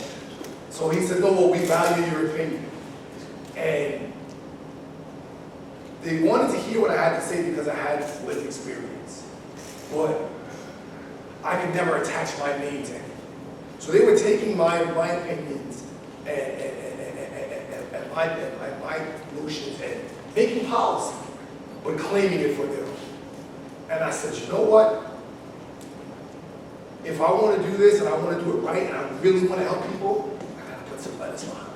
so he said, no, well, we value your opinion. And they wanted to hear what I had to say because I had lived experience. But I could never attach my name to it. So they were taking my opinions and my notions and making policy, but claiming it for their own. And I said, you know what? If I want to do this and I want to do it right and I really want to help people, I got to put some letters behind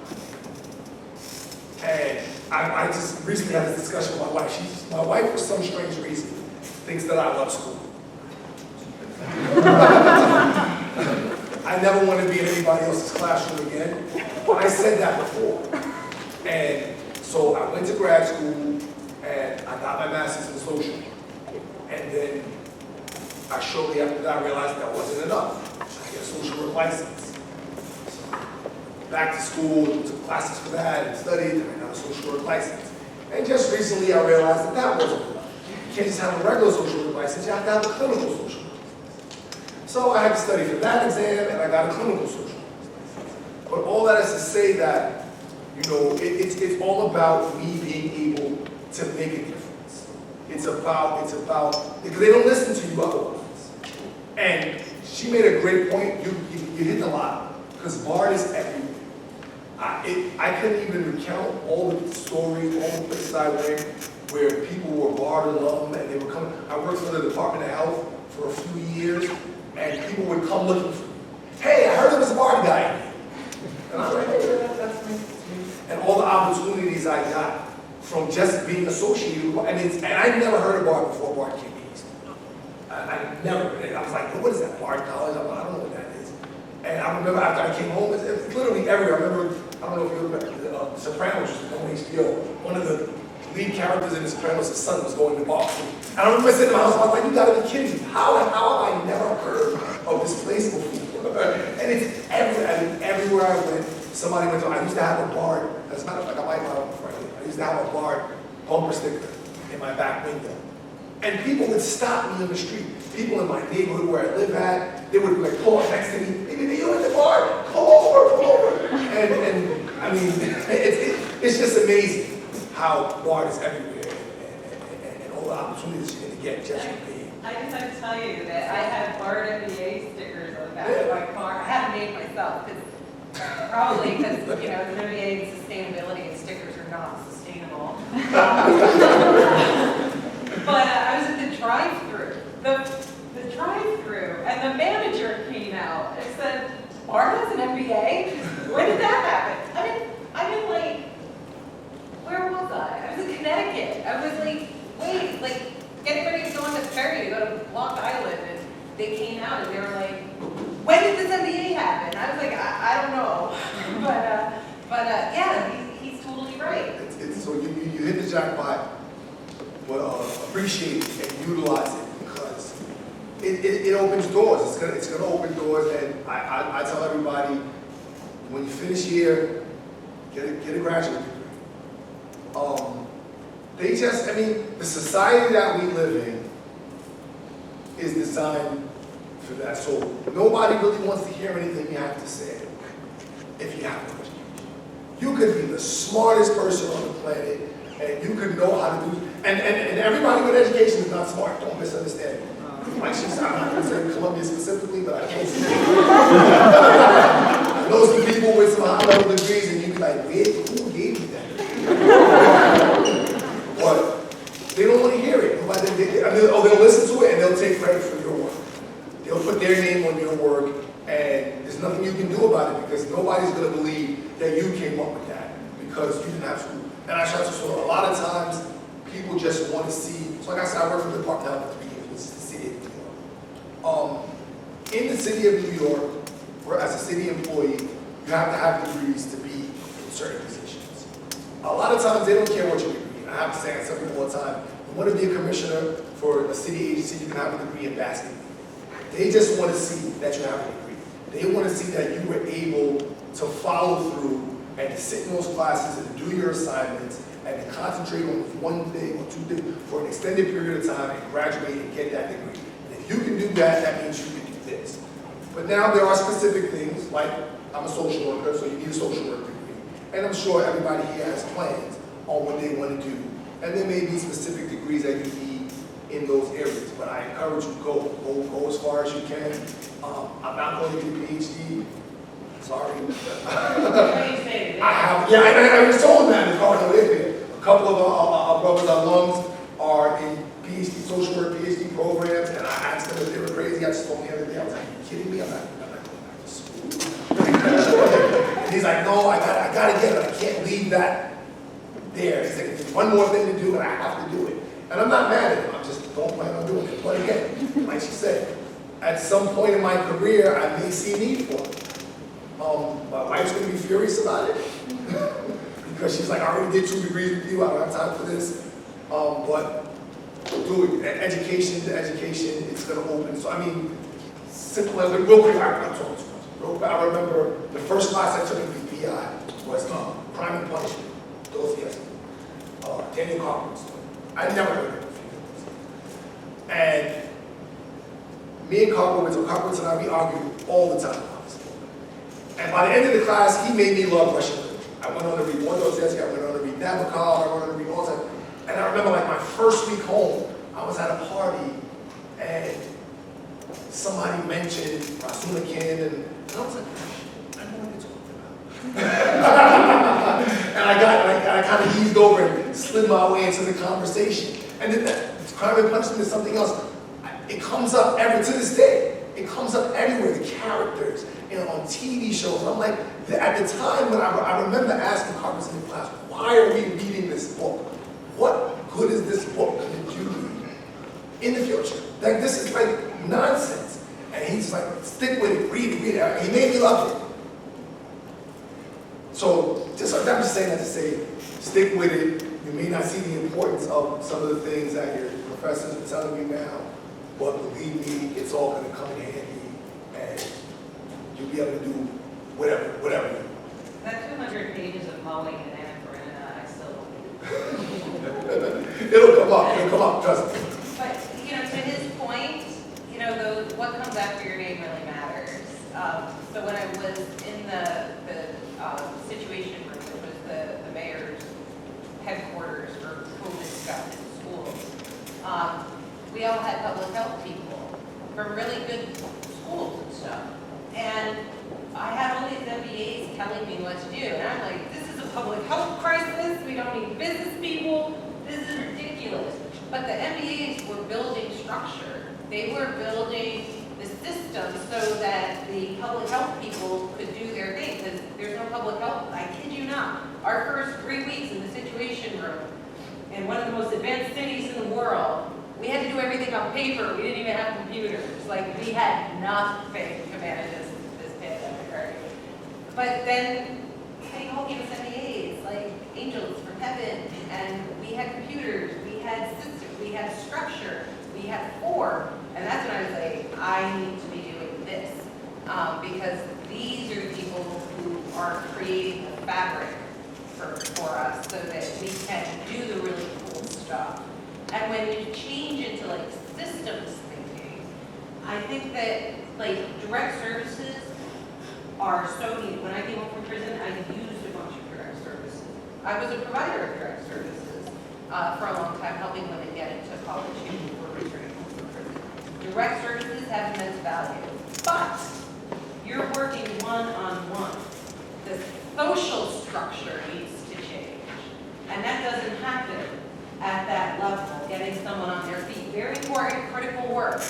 it. And I just recently had this discussion with my wife. My wife, for some strange reason, thinks that I love school. I never want to be in anybody else's classroom again. But I said that before. And so I went to grad school and I got my master's in social. And then shortly after that I realized that wasn't enough. I got a social work license. So back to school, took classes for that and studied, and I got a social work license. And just recently I realized that that wasn't enough. You can't just have a regular social work license, you have to have a clinical social work license. So I had to study for that exam, and I got a clinical social work license. But all that is to say that, you know, it's all about me being able to make a difference. It's about, because they don't listen to you otherwise. And she made a great point, you hit the lot, because BARD is everywhere. I couldn't even recount all the stories, all the places I went, where people were BARD alum, and they were coming. I worked for the Department of Health for a few years, and people would come looking for me. Hey, I heard there was a BARD guy in here. And I was like, hey, that's me. And all the opportunities I got from just being associated with, and I never heard of BARD before BARD came east. I never, I was like, what is that, BARD College? I don't know what that is. And I remember after I came home, it's literally everywhere. I remember, I don't know if you remember, The Sopranos was on HBO. One of the lead characters in The Sopranos, his son was going to Boston. And I remember sitting in my house, I was like, you gotta be kidding me. How have I never heard of this place before? And it's everywhere. I mean, everywhere I went, somebody went to, I used to have a BARD, as a matter of fact, I might have one for you. I used to have a BARD bumper sticker in my back window. And people would stop me on the street. People in my neighborhood where I live at, they would like pull up next to me. Maybe you at the BARD, pull over. And I mean, it's just amazing how BARD is everywhere and all the opportunities you're going to get just from being. I just have to tell you that I had BARD MBA stickers on the back of my car. I haven't made myself, probably because, you know, the MBA and sustainability and stickers are not sustainable. But I was at the drive-through, the drive-through, and the manager came out and said, BARD has an MBA? When did that happen? I mean, like, where was I? I was in Connecticut. I was like, wait, like, getting ready to go on the ferry to go to Long Island, and they came out and they were like, when did this MBA happen? I was like, I don't know. But yeah, he's totally right. So you hit the jackpot, but appreciate it and utilize it because it opens doors. It's gonna open doors, and I tell everybody, when you finish here, get a graduate degree. The society that we live in is designed for that. So nobody really wants to hear anything you have to say if you have no education. You could be the smartest person on the planet, and you could know how to do, and everybody with education is not smart, don't misunderstand me. Like I'm not going to say Columbia specifically, but I can't say I know some people with some high-level degrees, and you be like, who gave you that? But they don't want to hear it. They'll listen to it, and they'll take credit for your work. They'll put their name on your work, and there's nothing you can do about it because nobody's going to believe that you came up with that because you didn't have school. And I try to, so a lot of times, people people just want to see, so like I said, I worked for the Department of Health for 3 years, which is the city of New York. In the city of New York, where as a city employee, you have to have degrees to be in certain positions. A lot of times, they don't care what your degree is. I have to say to some people all the time, you want to be a commissioner for a city agency, you can have a degree in basketball. They just want to see that you have a degree. They want to see that you were able to follow through and to sit in those classes and do your assignments and to concentrate on one thing or two things for an extended period of time and graduate and get that degree. And if you can do that, that means you can do this. But now there are specific things, like I'm a social worker, so you need a social work degree. And I'm sure everybody here has plans on what they want to do. And there may be specific degrees that you need in those areas. But I encourage you to go as far as you can. I'm not going to get a PhD. Sorry. I was told that in the car on the way there. A couple of our brothers, our lungs, are in PhD, social work PhD programs, and I asked them if they were crazy. I just told them the other day, I was like, are you kidding me? I'm not going back to school. And he's like, no, I gotta get it. I can't leave that there. He's like, there's one more thing to do, and I have to do it. And I'm not mad at him. I just don't plan on doing it. But again, like she said, at some point in my career, I may see a need for it. My wife's going to be furious about it because she's like, I already did 2 degrees with you. I don't have time for this. But do it. Education to education, it's going to open. So, I mean, simple as real quick, I'm talking too much. Real quick, I remember the first class I took in BPI was Crime and Punishment. Dostoevsky. Daniel Carpenter's story. I never heard of it. And me and Carpenter and I, we argued all the time. And by the end of the class, he made me love Russian literature. I went on to read Dostoevsky, I went on to read Nabokov, I went on to read all that. And I remember like my first week home, I was at a party and somebody mentioned Rasputin and I was like, I know what you're talking about. And I kind of eased over and slid my way into the conversation. And then Crime and Punishment is something else. It comes up to this day. It comes up everywhere, the characters, on TV shows. I'm like, at the time when I remember asking Carpenter in class, why are we reading this book? What good is this book going to do in the future? Like, this is like nonsense. And he's like, stick with it, read it. He made me love it. So, I'm just saying that to say, stick with it. You may not see the importance of some of the things that your professors are telling you now, but believe me, it's all going to come in handy, and you'll be able to do whatever. That 200 pages of mowing and Anna Karenina, I still don't. It'll come up, trust me. But, to his point, what comes after your name really matters. So when I was in the situation room, it was the mayor's headquarters for COVID stuff in schools. We all had public health people from really good schools and stuff. And I had all these MBAs telling me what to do. And I'm like, this is a public health crisis. We don't need business people. This is ridiculous. But the MBAs were building structure. They were building the system so that the public health people could do their thing. Because there's no public health. I kid you not. Our first 3 weeks in the Situation Room in one of the most advanced cities in the world, we had to do everything on paper. We didn't even have computers. Like, we had nothing to manage this pandemic, right? But then they all gave us MBAs, like angels from heaven. And we had computers, we had systems, we had structure, we had form. And that's when I was like, I need to be doing this. Because these are the people who are creating the fabric for us so that we can do the really cool stuff. And when you change into like systems thinking, I think that like direct services are so needed. When I came home from prison, I used a bunch of direct services. I was a provider of direct services for a long time, helping women get into college who were returning home from prison. Direct services have immense value, but you're working one-on-one. The social structure needs to change, and that doesn't happen at that level, getting someone on their feet. Very important, critical work,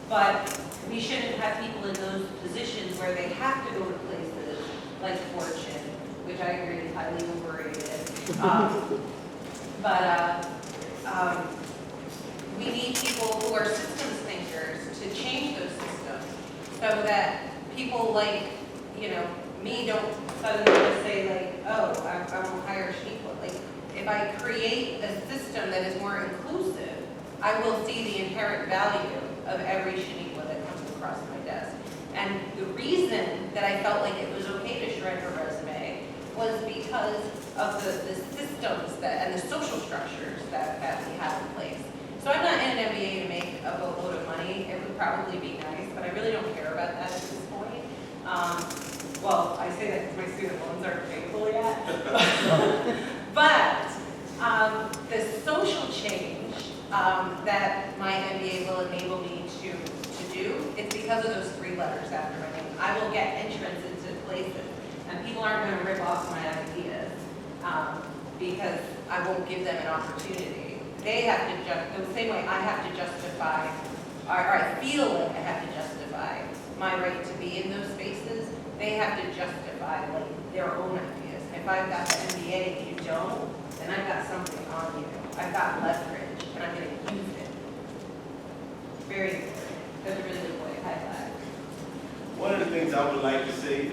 but we shouldn't have people in those positions where they have to go to places like Fortune, which I agree is highly overrated. we need people who are systems thinkers to change those systems so that people like, me don't suddenly just say like, oh, I won't hire Shaniqua. Like, if I create a system that is more inclusive, I will see the inherent value of every Shaniqua that comes across my desk. And the reason that I felt like it was okay to shred her resume was because of the systems and the social structures that we have in place. So I'm not in an MBA to make a boatload of money. It would probably be nice, but I really don't care about that at this point. Well, I say that because my student loans aren't paid yet. But the social change that my MBA will enable me to do, it's because of those 3 letters after my name. I will get entrance into places, and people aren't going to rip off my ideas because I won't give them an opportunity. They have to the same way I have to justify, or I feel like I have to justify my right to be in those spaces. They have to justify like their own ideas. If I've got the MBA and you don't, then I've got something on you. I've got leverage, and I'm going to use it. Very important. That's a really good way to highlight. One of the things I would like to say,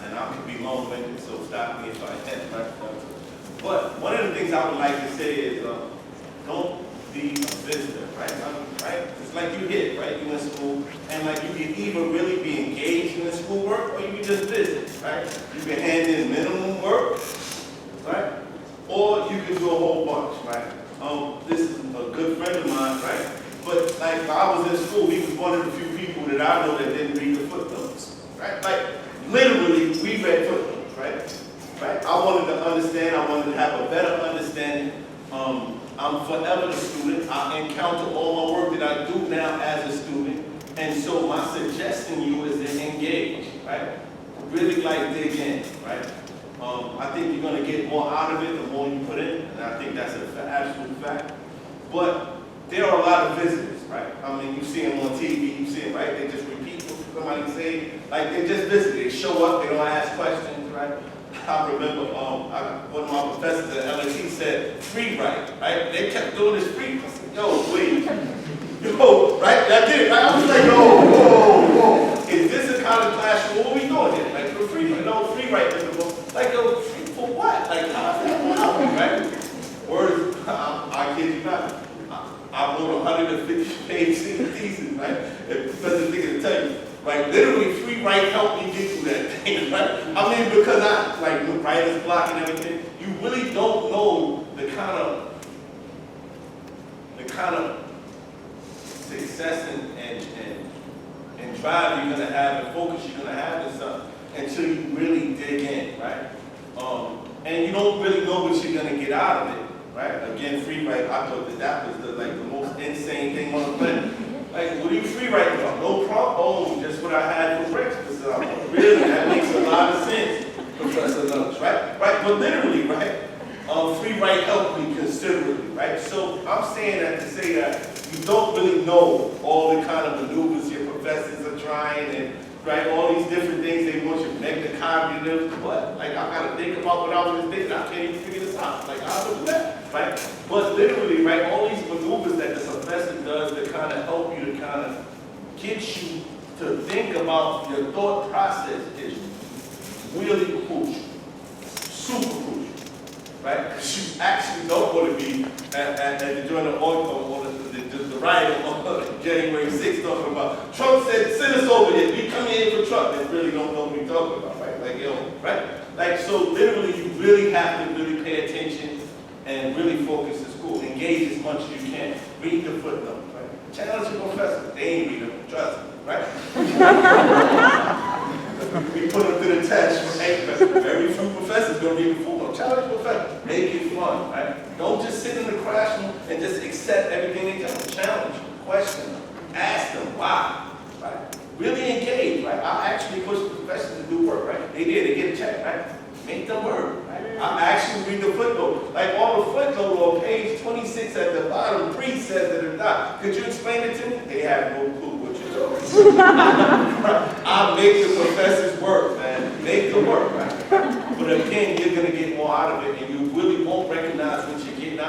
and I could be long-winded, so stop me if I can't. But one of the things I would like to say is, don't be a visitor, right? Right? It's like you hit, right? You in school, and like you can either really be engaged in the schoolwork, or you can just visit, right? You can hand in minimum work, right? Or you can do a whole bunch, right? This is a good friend of mine, right? But like I was in school, he was one of the few people that I know that didn't read the footnotes, right? Like literally, we read footnotes, right? Right? I wanted to understand. I wanted to have a better understanding. I'm forever a student. I encounter all my work that I do now as a student, and so my suggestion to you is to engage, right? Really like dig in, right? I think you're going to get more out of it the more you put in, and I think that's an absolute fact. But there are a lot of visitors, right? I mean, you see them on TV, you see them, right? They just repeat what somebody say, like they just visit. They show up, they don't ask questions, right? I remember one of my professors at LSE said, free write, right? They kept doing this free. I said, yo, wait. Yo, right? That's it, right? I was like, whoa. Is this a kind of classroom? What are we doing here? Like, for free, free write. Like, yo, free for what? Like, how's that going, right? Or, I kid you not, I wrote 150-page thesis, right? And Professor Dickens will tell you, like, literally, free write helped me get through that thing, right? I mean, because I, like, with writer's block and everything, you really don't know the kind of success and drive you're gonna have and focus you're gonna have in something until you really dig in, right? And you don't really know what you're gonna get out of it, right? Again, free write, I thought that was the most insane thing on the planet. Like, what are you free writing about? No problem, just what I had for breakfast. Really, that makes a lot of sense, Professor Lunch, right? Right, but literally, right? Free write helped me considerably, right? So I'm saying that to say that you don't really know all the kind of maneuvers your professors are trying and, right, all these different things they want you to make the cognitive, but like I gotta think about what I was just thinking, I can't even figure this out. Like, how do that, right? But literally, right, all these maneuvers that the professor does to kind of help you to kind of get you to think about your thought process is really crucial, super crucial, right? Because you actually don't want to be during the riot on January 6th talking about Trump said, send us over here, we come here for Trump, and really don't know what we're talking about, right? Like, right? Like, so literally, you really have to really pay attention and really focus in school. Engage as much as you can. Read the footnotes, right? Challenge your professor. They ain't read them, trust me, right? We put them to the test, right? Very few professors don't read the footnote. Challenge your professor. Make it fun, right? Don't just sit in the classroom and just accept everything they tell you. Challenge them, question them, ask them why, right? Really engage, right? I actually push the professors to do work, right? They get a check, right? Make them work, right? I actually read the footnote. Like on the footnote on page 26 at the bottom, 3 says that it's not. Could you explain it to me? They have no clue what you're talking about. I make the professors work, man. Make them work, right? But again, you're going to get more out of it, and you really won't recognize what you're getting out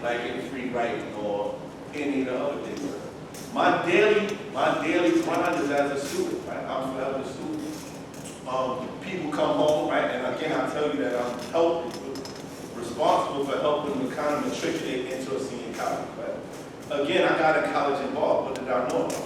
like in free writing or any of the other things. My daily grind is as a student, right? I'm forever a student. People come home, right? And again, I tell you that I'm responsible for helping them kind of matriculate into a senior college, right? Again, I got a college involved. What did I know about it?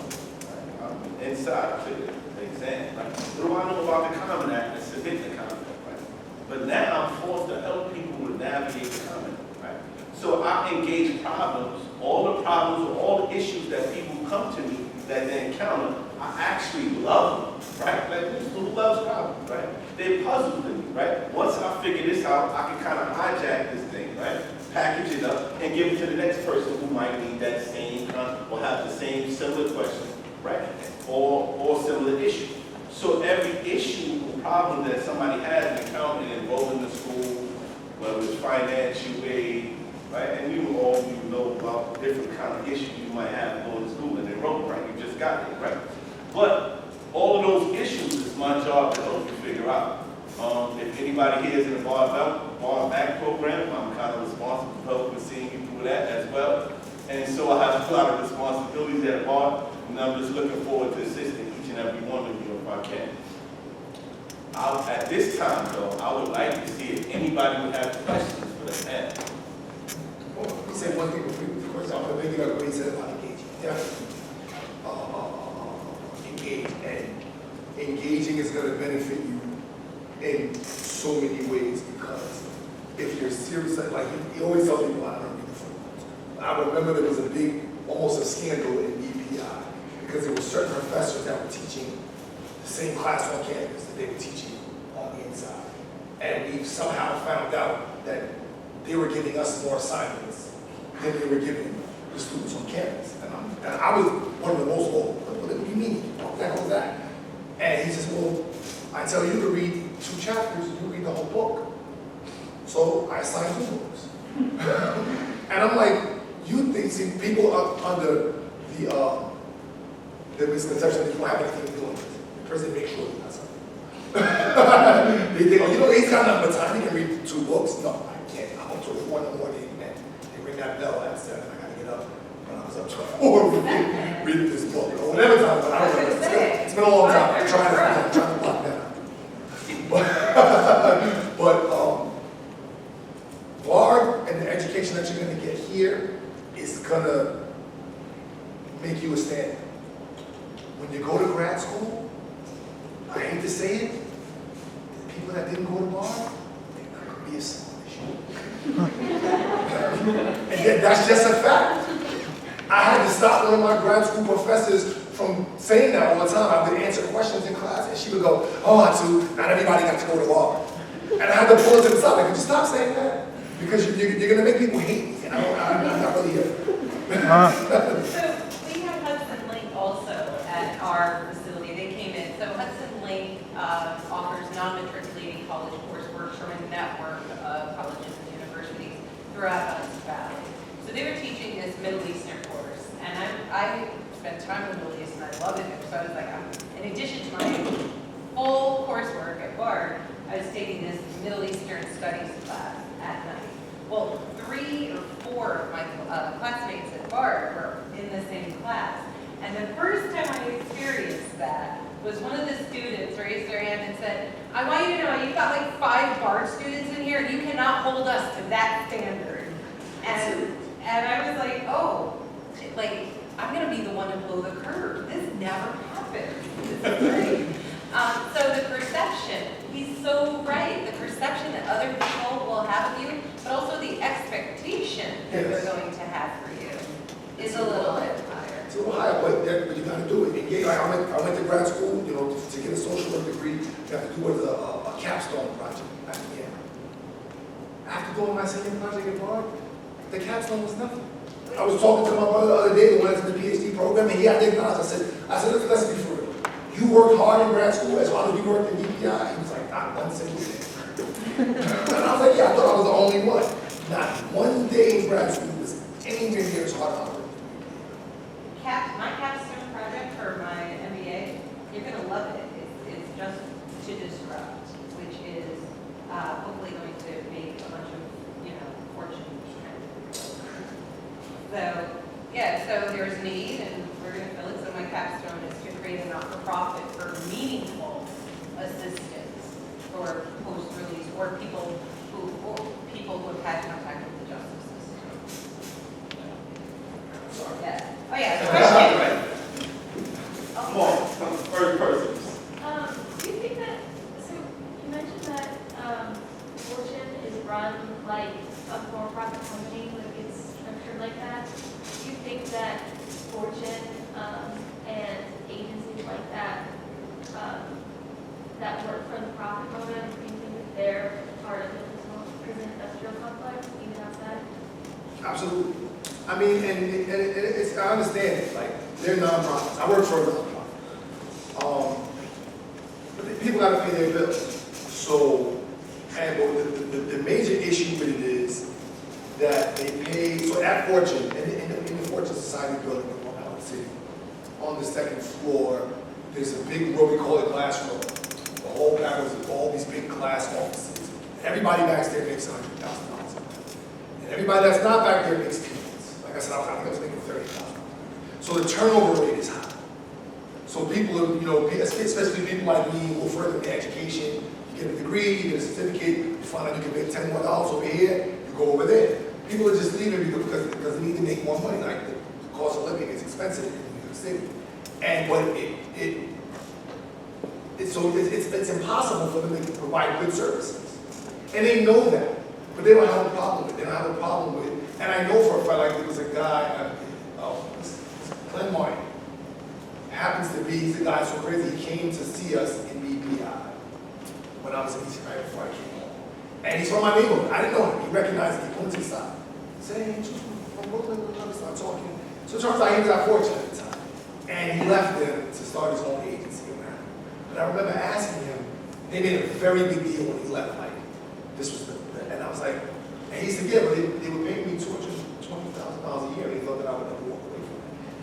Right? I'm inside, I took the exam, right? What do I know about the Common Act and submit the Common Act, right? But now I'm forced to help people to navigate the Common Act, right? So I engage problems, all the problems or all the issues that people come to me that they encounter, I actually love them, right? Like, who loves problems, right? They're puzzles to me, right? Once I figure this out, I can kind of hijack this thing, right? Package it up and give it to the next person who might need that same or have the same similar question, right? Or similar issue. So every issue or problem that somebody has encountered enrolled in the school, whether it's financial aid, right? And you know about different kind of issues you might have going to school and enroll, right? You just got it, right? But all of those issues is my job to help you figure out. If anybody here is in the Bar Back program, I'm kind of responsible for helping seeing you through that as well. And so I have a lot of responsibilities at Bar, and I'm just looking forward to assisting each and every one of you if I can. At this time, though, I would like to see if anybody would have questions for the panel. Well, let me say one thing before you, of course, I'm going to make it up what he said about engaging. Definitely. Engage. And engaging is going to benefit you in so many ways because if you're serious, like he always tells people, I don't read the footnotes. I remember there was a big, almost a scandal in BPI because there were certain professors that were teaching the same class on campus that they were teaching on the inside. And we somehow found out that they were giving us more assignments than they were giving the students on campus. And I was one of the most vocal. What do you mean? What the hell is that? And he says, well, I tell you to read 2 chapters, you read the whole book. So I assigned 2 books. And I'm like, you think, see, people up under the misconception that you don't have anything to do with it. The person makes sure you got something. They think, oh, you know, he's got enough time, he can read 2 books. No, I can't. I'm up till 4 in the morning, and they ring that bell at 7, I gotta get up. When I was up till 4, reading this book, or whatever time, but I don't know. It's been a long time. I'm trying to block that out. But BARD and the education that you're going to get here is going to make you a standard. When you go to grad school, I hate to say it, the people that didn't go to BARD, they're going to be astonished. And yet that's just a fact. I had to stop one of my grad school professors from saying that all the time. I would answer questions in class, and she would go, oh, Atsu, not everybody got to go to BARD. And I had to pull her to the side, like, could you stop saying that? Because you're going to make people hate me, and I'm not really here. So we have Hudson Link also at our facility. They came in. So Hudson Link offers non-matriculating college coursework from a network of colleges and universities throughout Hudson Valley. So they were teaching this Middle Eastern course, and I spent time in the Middle East, and I loved it. So I was like, in addition to my full coursework at BARD, I was taking this Middle Eastern studies class at night. Well, 3 or 4 of my classmates at BARD were in the same class, and the first time I experienced that was one of the students raised their hand and said, I want you to know, you've got like 5 BARD students in here, you cannot hold us to that standard. And I was like, oh, like, I'm going to be the one to blow the curve. This never happens. This is great. So the perception, he's so right. The perception that other people will have of you, but also the expectation that they're going to have for you is a little bit higher. It's a little higher, but you got to do it. Engage. I went to grad school, you know, to get a social work degree. You have to do what is a capstone project at the end. After doing my senior project at BARD, the capstone was nothing. I was talking to my brother the other day who went into the PhD program, and he had to acknowledge. I said, let's be for real. You worked hard in grad school as hard as you worked in BPI. He was like, not one single day. And I was like, yeah, I thought I was the only one. Not one day in grad school was anywhere near as hard as I worked. My capstone project for my MBA, you're going to love it. It's just to disrupt, which is hopefully going to make a bunch of, fortune. So, yeah, so there's need, and we're gonna fill it, so my capstone is to create a not-for-profit for meaningful assistance for post-release, or people who have had contact with the justice system. Sorry. Yeah, oh yeah, the question. Come on, first person. Do you think that, so you mentioned that Fortune is run like a for-profit company, like it's structured like that. Do you think that Fortune and agencies like that that work for the profit motive, do you think that they're part of the prison industrial complex, even outside? Absolutely. I mean, and it's, I understand it, like, they're nonprofits. I work for a nonprofit. But people gotta pay their bills. So, and the major issue with it is that they pay, so at Fortune, in the Fortune Society building in Long Island City, on the second floor, there's a big, what we call a glass room. The whole back was all these big glass offices. Everybody back there makes $100,000. And everybody that's not back there makes peanuts. Like I said, I think I was making $30,000. So the turnover rate is high. So people, you know, especially people like me who go further in their education, you get a degree, you get a certificate, you find out you can make $10 more over here, you go over there. People are just leaving because they need to make more money. Like the cost of living is expensive in New York City. And but it's impossible for them to provide good services. And they know that, but they don't have a problem with it. They don't have a problem with it. And I know for a fact, like there was a guy, Glenn Martin, happens to be, he's a guy so crazy, he came to see us in BPI when I was in DC right before I came home. And he's from my neighborhood. I didn't know him. He recognized me, pulled to the side. He said, hey, you from Brooklyn, we start talking. So it turns out he was at Fortune at the time. And he left there to start his own agency around. But I remember asking him, they made a very big deal when he left, like, this was and I was like, and he said, yeah, but they were paying me $220,000 a year, and he thought that I would never walk away from it.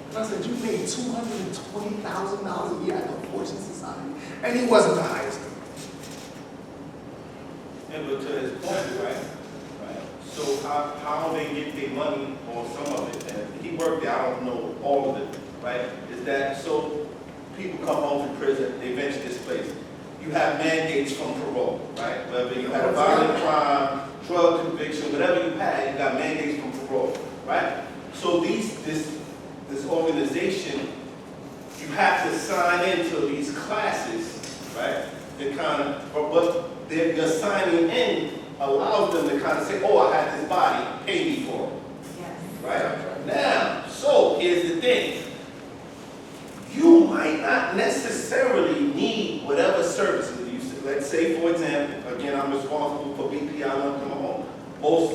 And I said, you made $220,000 a year at the Fortune Society? And he wasn't the highest. And but to his point, right? So how they get their money on some of it, and he worked there, I don't know all of it, right? Is that so people come home from prison, they venture this place. You have mandates from parole, right? Whether you had a violent crime, drug conviction, whatever you had, you got mandates from parole, right? So this organization, you have to sign into these classes, right? They kind of, but they're signing in allows them to kind of say, oh, I had this body, pay me for it. Yes. Right? Now, so here's the thing. You might not necessarily need whatever services you say. Let's say, for example, again, I'm responsible for BPI when I come home.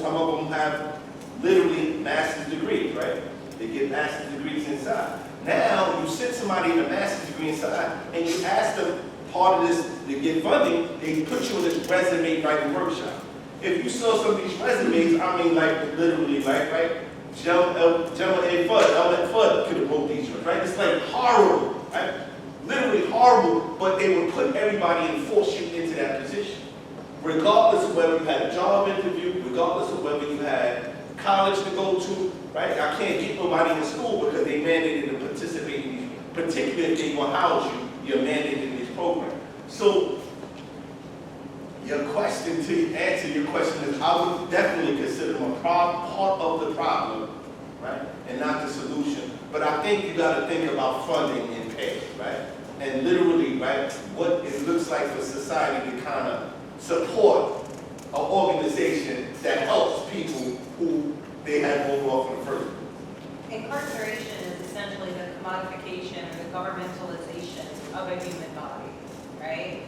Some of them have literally master's degrees, right? They get master's degrees inside. Now, you send somebody in a master's degree inside, and you ask them, part of this, to get funding, they put you in this resume writing workshop. If you saw some of these resumes, I mean, like, literally, like, right? Gentleman A. Fudd could have wrote these, right? It's like horrible, right? Literally horrible, but they would put everybody and force you into that position. Regardless of whether you had a job interview, regardless of whether you had college to go to, right? I can't get nobody in school because they mandated to participate in these, particularly if they will house you, you're mandated in this program. So, your question, to answer your question is, I would definitely consider them a part of the problem, right? And not the solution. But I think you got to think about funding and pay, right? And literally, right, what it looks like for society to kind of support an organization that helps people who they had rolled off in the first place. Incarceration is essentially the commodification or the governmentalization of a human body, right?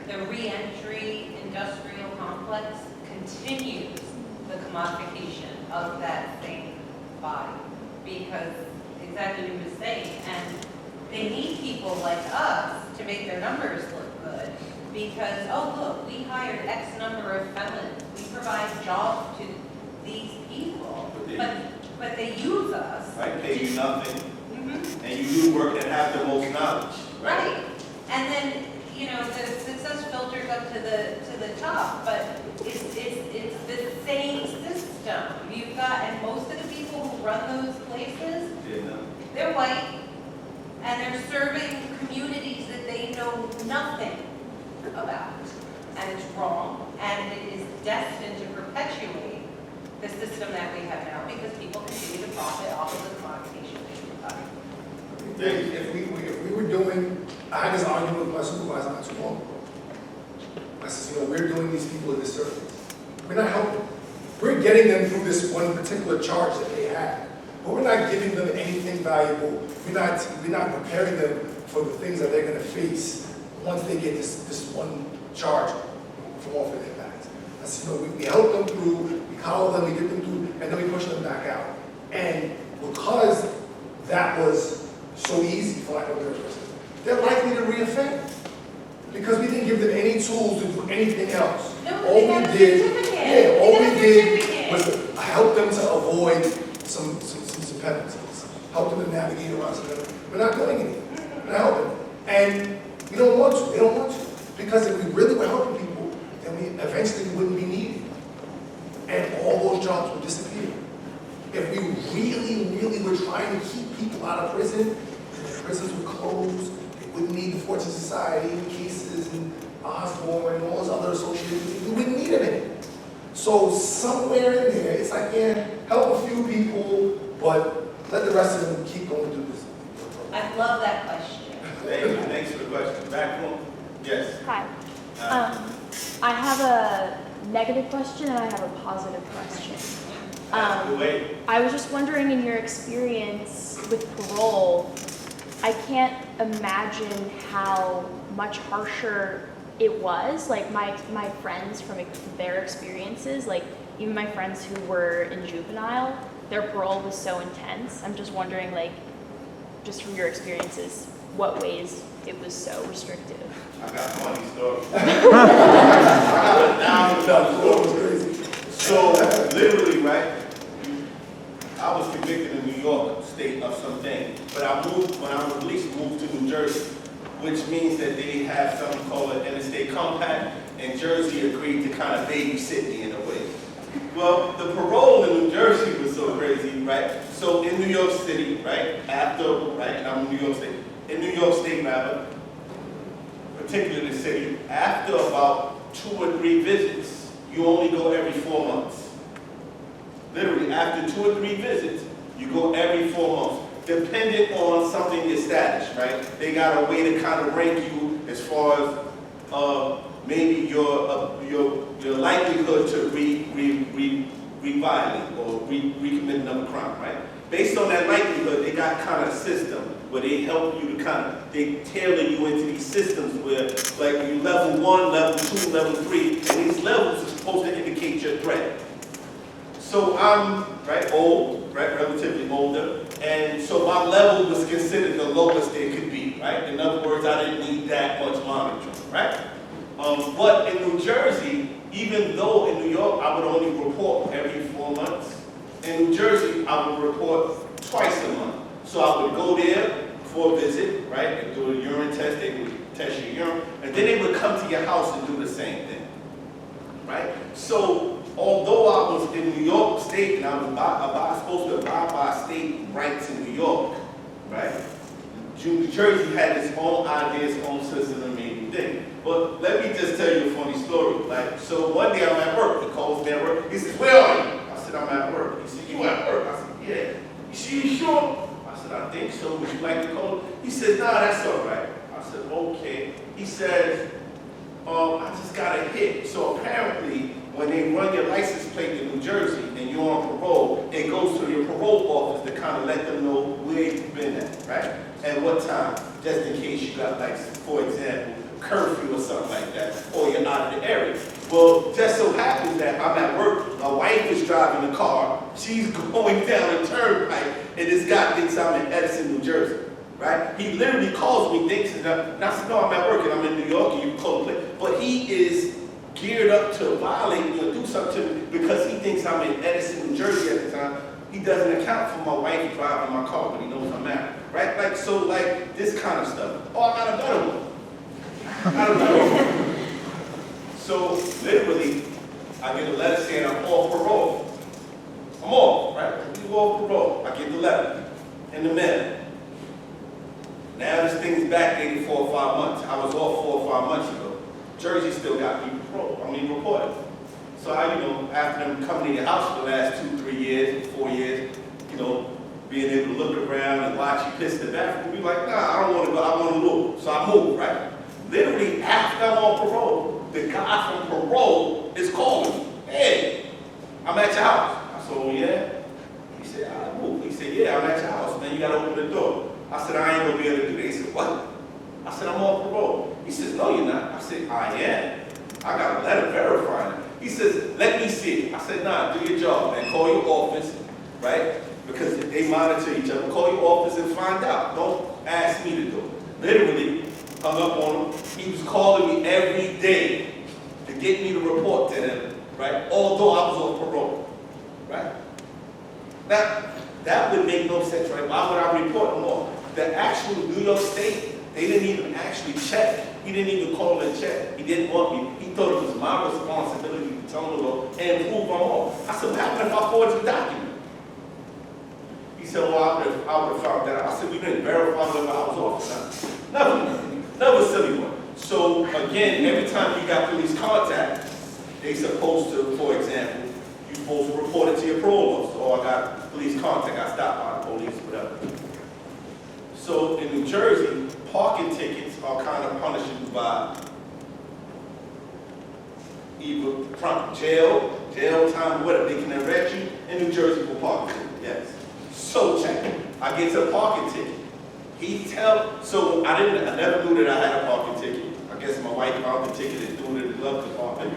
The re-entry industrial complex continues the commodification of that same body because exactly what you were saying, and they need people like us to make their numbers look good because, oh look, we hired X number of felons, we provide jobs to these people, but they use us. Right, pay you nothing, Mhm. and you do work that have the most knowledge, right? Right, and then, you know, the success filters up to the top, but it's the same system. You've got, and most of the people who run those places, Yeah, no. they're white, and they're serving communities that they know nothing about. And it's wrong, and it is destined to perpetuate the system that we have now, because people continue to profit off of the commodification of Thank you. If we were doing, I had this argument with my supervisor not too long ago. I said, we're doing these people a disservice. We're not helping. We're getting them through this one particular charge that they have, but we're not giving them anything valuable. We're not preparing them for the things that they're going to face once they get this one charge from off of their backs. I said, we help them through, we coddle them, we get them through, and then we push them back out. And because that was so easy, for lack of a better person, they're likely to reoffend. Because we didn't give them any tools to do anything else. No, All they we got a did, certificate. all They got we a did certificate. was to help them to avoid some penalties, help them to navigate around some penalties. We're not doing anything. We're not helping them. And we don't want to. They don't want to. Because if we really were helping people, then we eventually wouldn't be needed. And all those jobs would disappear. If we really were trying to keep people out of prison, then their prisons would close. They wouldn't need the Fortune Society cases and Osborne and all those other associated. We wouldn't need them in it. So somewhere in there, it's like, help a few people, but let the rest of them keep going through this. I love that question. Thank you. Thanks for the question. Back home? Yes. Hi. I have a negative question and I have a positive question. Ask away. I was just wondering, in your experience with parole, I can't imagine how much harsher it was. Like my friends from their experiences, like even my friends who were in juvenile, their parole was so intense. I'm just wondering, like, just from your experiences, what ways it was so restrictive. I got a funny story. I got a down story. So, literally, right, I was convicted in New York State of something, but I moved, when I was released, moved to New Jersey, which means that they have something called an interstate compact, and Jersey agreed to kind of babysit me in a way. Well, the parole in New Jersey was so crazy, right? So in New York City, right, and I'm in New York State, rather, particularly the city, after about 2 or 3 visits, you only go every 4 months. Literally, after 2 or 3 visits, you go every 4 months, depending on something established, right? They got a way to kind of rank you as far as maybe your likelihood to re-violate or recommit another crime, right? Based on that likelihood, they got kind of a system where they help you to they tailor you into these systems where, like, you level 1, level 2, level 3, and these levels are supposed to indicate your threat. So I'm, old, relatively older, and so my level was considered the lowest it could be, right? In other words, I didn't need that much monitoring, right? But in New Jersey, even though in New York I would only report every 4 months, in New Jersey I would report twice a month. So I would go there for a visit, right, and do a urine test. They would test your urine, and then they would come to your house and do the same thing, right? So although I was in New York State and I was supposed to abide by state rights in New York, right? New Jersey had its own ideas, its own system, and made thing. But let me just tell you a funny story. Like, so one day I'm at work. He calls me at work. He says, "Where are you?" I said, "I'm at work." He said, "You at work?" I said, "Yeah." You sure? I said, "I think so. Would you like to call?" He said, "Nah, that's all right." I said, "Okay." He says, "I just got a hit." So apparently, when they run your license plate in New Jersey and you're on parole, it goes to your parole office to kind of let them know where you've been at, right? At what time, just in case you got, like, for example, curfew or something like that, or you're out of the area. Well, just so happens that I'm at work, my wife is driving the car, she's going down a turnpike, and this guy thinks I'm in Edison, New Jersey, right? He literally calls me, thinks, and I said, "No, I'm at work, and I'm in New York, and you can call the place." But he is geared up to violate me or do something to me because he thinks I'm in Edison, New Jersey at the time. He doesn't account for my wife driving my car, but he knows I'm married, right? Like, so, like, this kind of stuff. Oh, I got a better one. So, literally, I get a letter saying I'm off parole. I'm off, right? You off parole. I get the letter in the mail. Now this thing is backdated 4 or 5 months. I was off 4 or 5 months ago. Jersey still got me reported. So after them coming to your house for the last 2, 3 years, 4 years, being able to look around and watch you piss in the bathroom, be like, nah, I don't want to go, I want to move. So I moved, right? Literally, after I'm on parole, the guy from parole is calling me. Hey, I'm at your house. I said, oh yeah? He said, I moved. He said, yeah, I'm at your house. Then you got to open the door. I said, I ain't going to be able to do that. He said, what? I said, I'm on parole. He says, no, you're not. I said, I am. I got a letter verifying it. He says, let me see it. I said, nah, do your job, man. Call your office, right? Because they monitor each other. Call your office and find out. Don't ask me to do it. Literally, hung up on him. He was calling me every day to get me to report to him, right? Although I was on parole, right? Now, that would make no sense, right? Why would I report him on? The actual New York State, they didn't even actually check. He didn't even call and check. He didn't want me. He thought it was my responsibility to tell him to go and prove I'm off. I said, what happened if I forged the document? He said, well, I would have found that out. I said, we didn't verify whether I was off or not. Never silly one. So again, every time you got police contact, they supposed to, for example, you're supposed to report it to your parole officer, or I got police contact, I stopped by the police, whatever. So in New Jersey, parking tickets are kind of punishable by either jail time, whatever. They can arrest you in New Jersey for parking tickets, yes. So check it. I get a parking ticket. So I never knew that I had a parking ticket. I guess my wife found the ticket and threw it in the glove compartment.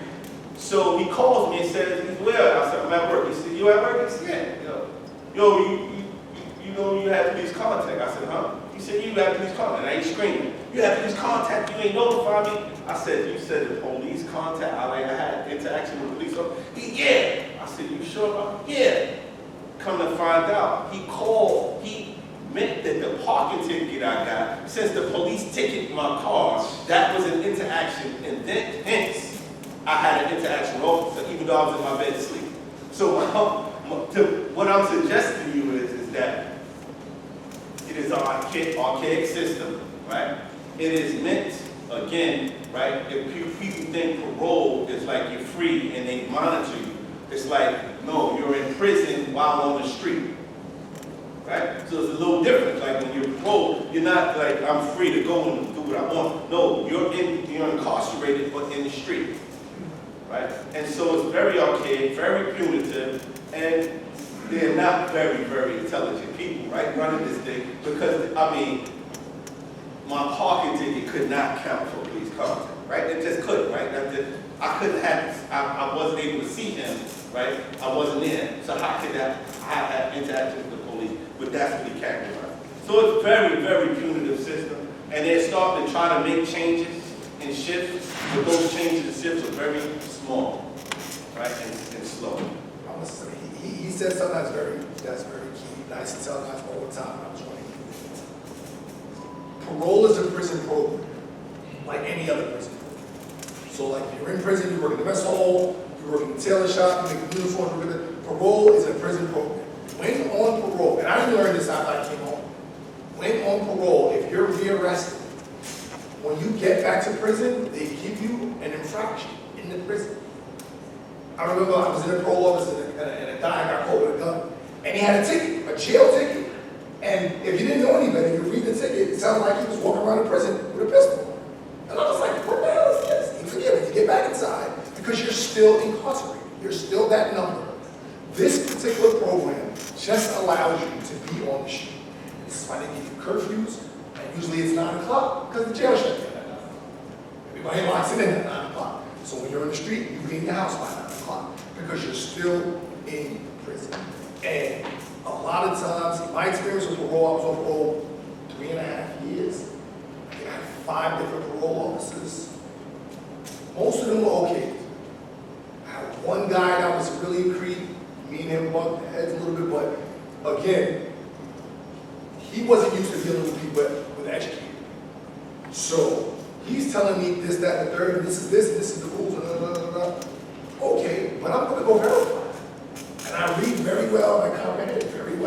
So he calls me and says, he's where? I said, I'm at work. He said, you at work? He said, yeah. Yo, you know you had police contact. I said, huh? He said, you had police contact. I ain't screaming. You had police contact, you ain't notify me. I said, you said the police contact, I had interaction with police officers. Yeah. I said, you sure about it? Yeah. Come to find out, he meant that the parking ticket I got, since the police ticket my car, that was an interaction, and then hence I had an interaction with officer, even though I was in my bed asleep. So what I'm suggesting to you is that it is an archaic system, right? It is meant, again, right, if people think parole is like you're free and they monitor you, it's like, no, you're in prison while on the street, right? So it's a little different. Like when you're paroled, you're not like, I'm free to go and do what I want. No, you're incarcerated, but in the street, right? And so it's very archaic, very punitive, and they're not very, very intelligent people, right, running this thing, because, my parking ticket could not count for police contact, right? It just couldn't, right? I couldn't have, I wasn't able to see him, right? I wasn't there. So how could I have interaction with the police? But that's what he characterized. So it's very, very punitive system. And they're starting to try to make changes and shifts, but those changes and shifts are very small, right? And slow. I must say, he said something that's very key. I used to tell guys all the time when I was running. Parole is a prison program, like any other prison program. So like if you're in prison, you work in the mess hall, you work in the tailor shop, you make a uniform, parole is a prison program. When on parole, and I didn't learn this after I came home, when on parole, if you're rearrested, when you get back to prison, they give you an infraction in the prison. I remember I was in a parole office and a guy got caught with a gun, and he had a ticket, a jail ticket. And if you didn't know any better, you read the ticket, it sounded like he was walking around the prison with a pistol. And I was like, what the hell is this? He forget it, you get back inside because you're still incarcerated. You're still that number. This particular program just allows you to be on the street. This is why they give you curfews, and usually it's 9 o'clock because the jail shuts down at 9 o'clock. Everybody locks it in at 9 o'clock. So when you're in the street, you leave your house by 9 o'clock because you're still in prison. And a lot of times, my experience with parole, I was on parole 3.5 years. I think I had 5 different parole officers. Most of them were okay. I had one guy that was really a creep. Me and him bumped heads a little bit, but again, he wasn't used to dealing with people with educated. So he's telling me this, that, and the third, and this is the rules, and blah, blah, blah, blah. Okay, but I'm going to go verify. And I read very well, and I comprehend very well.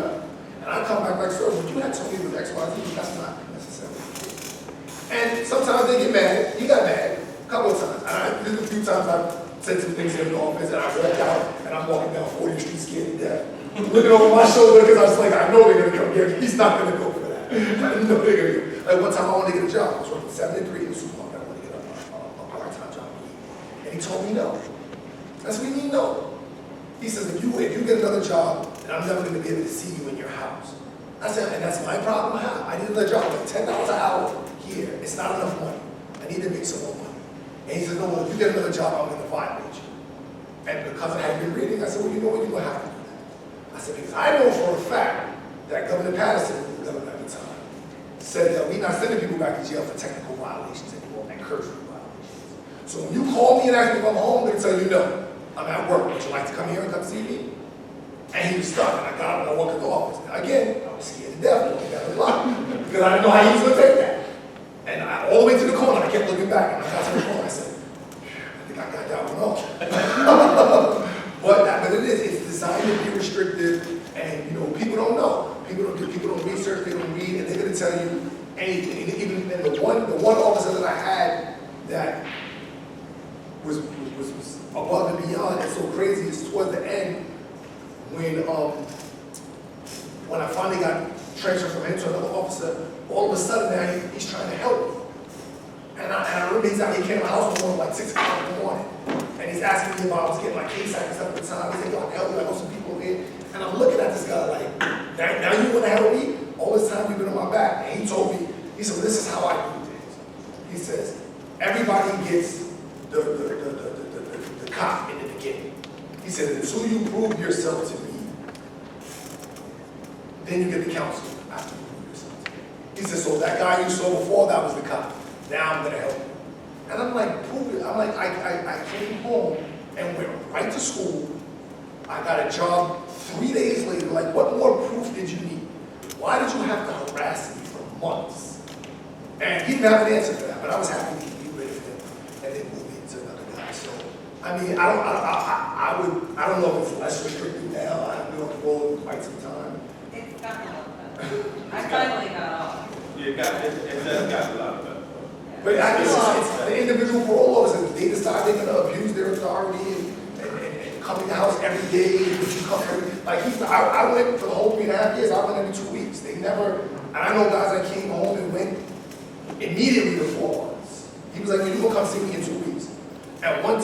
sometimes they get mad. He got mad a couple of times. There's a few times I've said some things in the office and I walked out and I'm walking down 40th Street scared to death. Looking over my shoulder because I was like, I know they're gonna come get me. He's not gonna go for that. I know they're gonna go. Like one time I wanted to get a job. I was working 7 to 3 in the supermarket. I wanted to get a part-time job. And he told me no. That's what he mean no. He says, if you get another job, then I'm never gonna be able to see you in your house. I said, and that's my problem. I need another job, like $10 an hour here. It's not enough money. I need to make some more money. And he said, no, well, if you get another job, I'm gonna violate you. And because I had been reading, I said, well, you know what, you're gonna have to do that. I said, because I know for a fact that Governor Patterson, who was the governor at the time, said that we're not sending people back to jail for technical violations anymore and curfew violations. So when you call me and ask me if I'm home, I'm gonna tell you no. I'm at work. Would you like to come here and come see me? And he was stuck, and I got up and I walked in the office. Now again, I was scared to death walking down the block because I didn't know how he was gonna take that. And all the way to the corner, I kept looking back, and I got to the corner. I said, I think I got that one off. But it is. It's designed to be restrictive, and you know, people don't know. People don't research. They don't read, and they're gonna tell you anything. And even and the one officer that I had that was above and beyond and so crazy is towards the end when I finally got transferred from him to another officer, all of a sudden now he's trying to help me. And I remember he came to my house one morning like 6 o'clock in the morning, and he's asking me if I was getting my case act and stuff at the time. He said, yo, I can help you, I know some people here. And I'm looking at this guy like, now you want to help me? All this time you've been on my back. And he told me, he said, well, this is how I do things. He says, everybody gets the cop in the beginning. He said, until you prove yourself to me, then you get the counsel after you prove yourself to me. He said, so that guy you saw before, that was the cop. Now I'm gonna help you. And I'm like, prove it. I'm like, I came home and went right to school. I got a job 3 days later. Like, what more proof did you need? Why did you have to harass me for months? And he didn't have an answer for that, but I was happy to get rid of him and then move me to another guy. So, I mean, I don't know if it's less restricted now. I've been on the road quite some time. It's gotten a lot better. I finally got off. Yeah, it does got a lot better. But it's the individual parole officers. They decide they're going to abuse their authority and come in the house every day. You come I went for the whole 3.5 years. I went every 2 weeks. They never. And I know guys that came home and went immediately to 4 months. He was like, well, you gonna come see me in 2 weeks. And one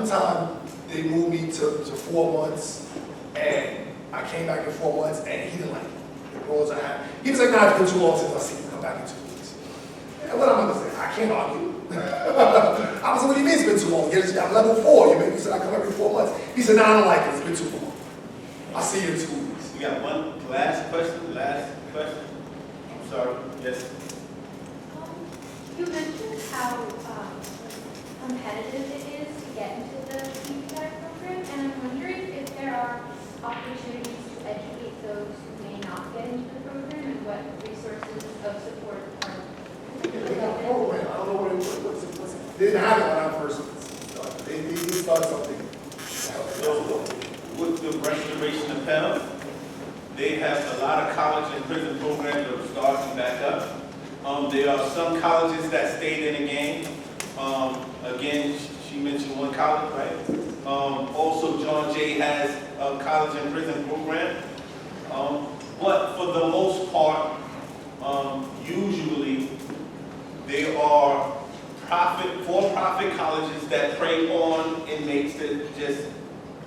time they moved me to 4 months, and I came back in 4 months, and he didn't like it. The roles I had. He was like, nah, it's been too long since I see you come back in 2 weeks. And what am I gonna say? I can't argue. I was like, what do you mean it's been too long? I'm level 4. You said I come every 4 months. He said, no, I don't like it. It's been too long. I'll see you in 2 weeks. We got one last question. I'm sorry. Yes. You mentioned how competitive it is to get into the BPI program, and I'm wondering if there are opportunities to educate those who may not get into the program and what resources of support are Program. I don't know what it was. They didn't have it when I first started. They started something. With the restoration of PEL, they have a lot of college and prison programs that are starting back up. There are some colleges that stayed in the game. Again, she mentioned one college, right? Also, John Jay has a college and prison program. But for the most part, usually they are for-profit colleges that prey on inmates that just,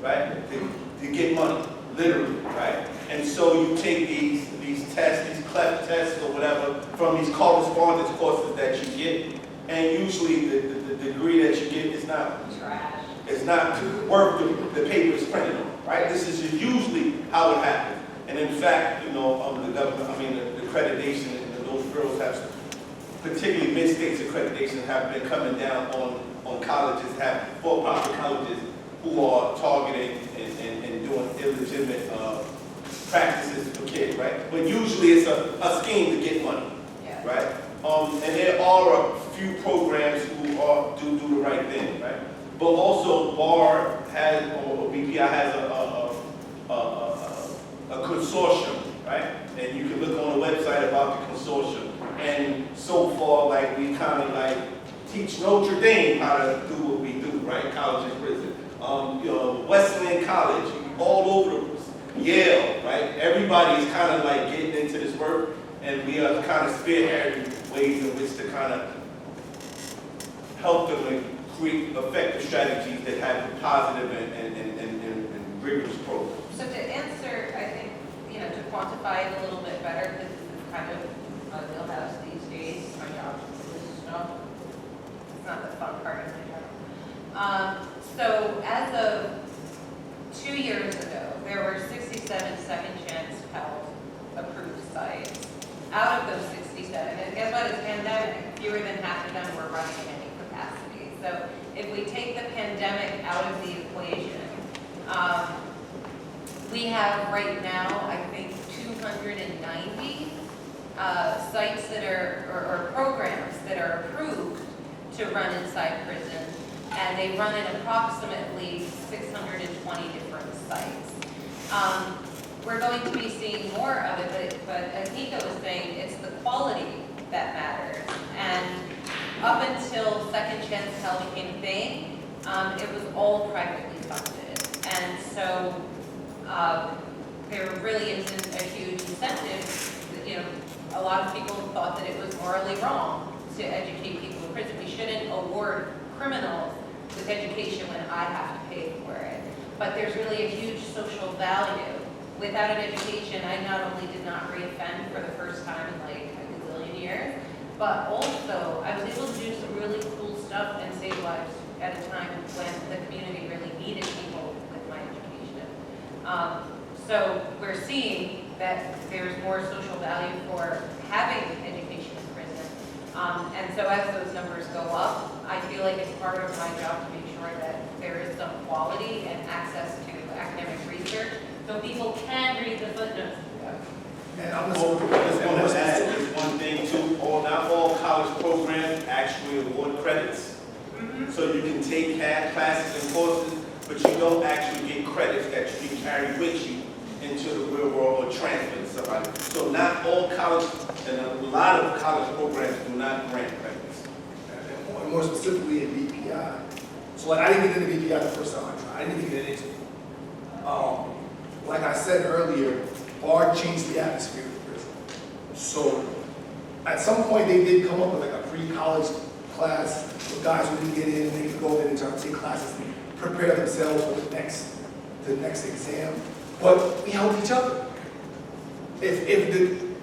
right, to get money, literally, right? And so you take these tests, these CLEP tests or whatever, from these correspondence courses that you get, and usually the degree that you get is not Trash. it's not worth the paper it's printed on, right? This is usually how it happens. And in fact, you know, the government, the accreditation and those bureaus have, particularly mid-states accreditation, have been coming down on colleges, have for-profit colleges who are targeting and doing illegitimate practices for kids, right? But usually it's a scheme to get money, Yeah. right? And there are a few programs who do the right thing, right? But also BAR has, or BPI has a consortium, right? And you can look on the website about the consortium. And so far, like, we kind of like teach Notre Dame how to do what we do, right? College and prison. Wesleyan College, all over the place. Yale, right? Everybody's kind of like getting into this work, and we are kind of spearheading ways in which to kind of help them and create effective strategies that have a positive and rigorous program. So to answer, I think, to quantify it a little bit better, because this is kind of my wheelhouse these days, my job is this stuff. It's not the fun part of my job. So as of 2 years ago, there were 67 second chance Pell approved sites. Out of those 67, and guess what, it's pandemic, fewer than half of them were running in any capacity. So if we take the pandemic out of the equation, we have right now, I think, 290 sites that are, or programs that are approved to run inside prison, and they run in approximately 620 different sites. We're going to be seeing more of it, but as Nico was saying, it's the quality that matters. And up until Second Chance Pell became a thing, it was all privately funded. And so there really isn't a huge incentive. A lot of people thought that it was morally wrong to educate people in prison. We shouldn't award criminals with education when I have to pay for it. But there's really a huge social value. Without an education, I not only did not reoffend for the first time in like a gazillion years, but also I was able to do some really cool stuff and save lives at a time when the community really needed people with my education. So we're seeing that there's more social value for having education in prison. And so as those numbers go up, I feel like it's part of my job to make sure that there is some quality and access to academic research so people can read the footnotes. And I'm I just want to add just one thing too. Not all college programs actually award credits. So you can take classes and courses, but you don't actually get credits that you can carry with you into the real world or transfer to somebody. So not all college, and a lot of college programs do not grant credits. And more specifically in BPI. So like I didn't get into BPI the first time I tried. I didn't even get into it. Like I said earlier, BARD changed the atmosphere of prison. So at some point they did come up with like a pre-college class for guys who didn't get in, they could go in and try to take classes and prepare themselves for the next exam. But we help each other. I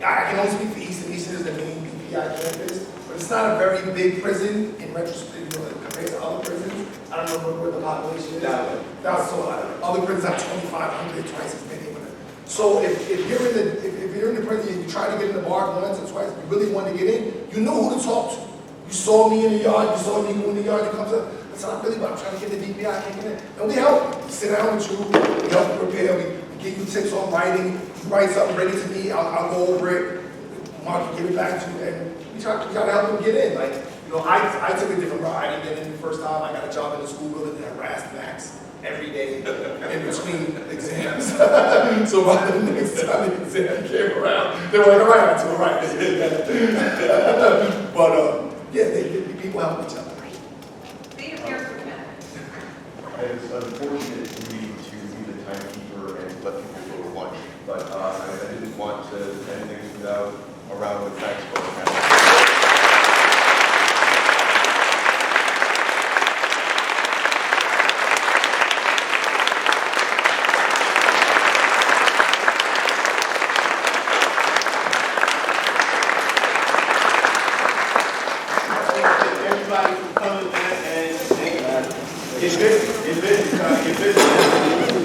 can only speak for Easton. Easton is the main BPI campus, but it's not a very big prison in retrospect, compared to other prisons. I don't know where the population is. That's so other prisons have 2,500, twice as many. So if you're in the prison and you try to get in the bar once or twice, you really want to get in, you know who to talk to. You saw me in the yard, you saw me in the yard, it comes up. That's not really what I'm trying to get the BPI, I can't get in. And we help you. We sit down with you, we help you prepare, we give you tips on writing, you write something ready to me, I'll go over it, Mark can give it back to you, and we try to help them get in. Like, I took a different route. I didn't get in the first time. I got a job in the school building that harassed Max every day in between exams. So by the next time the exam came around, they were like, all right, it's all right. But yeah, people help each other. Be your peer group member. It's unfortunate for me to be the timekeeper and let people go to lunch, but I didn't want to end things without a round of thanks for the Everybody for coming, man, and get busy, trying to get busy.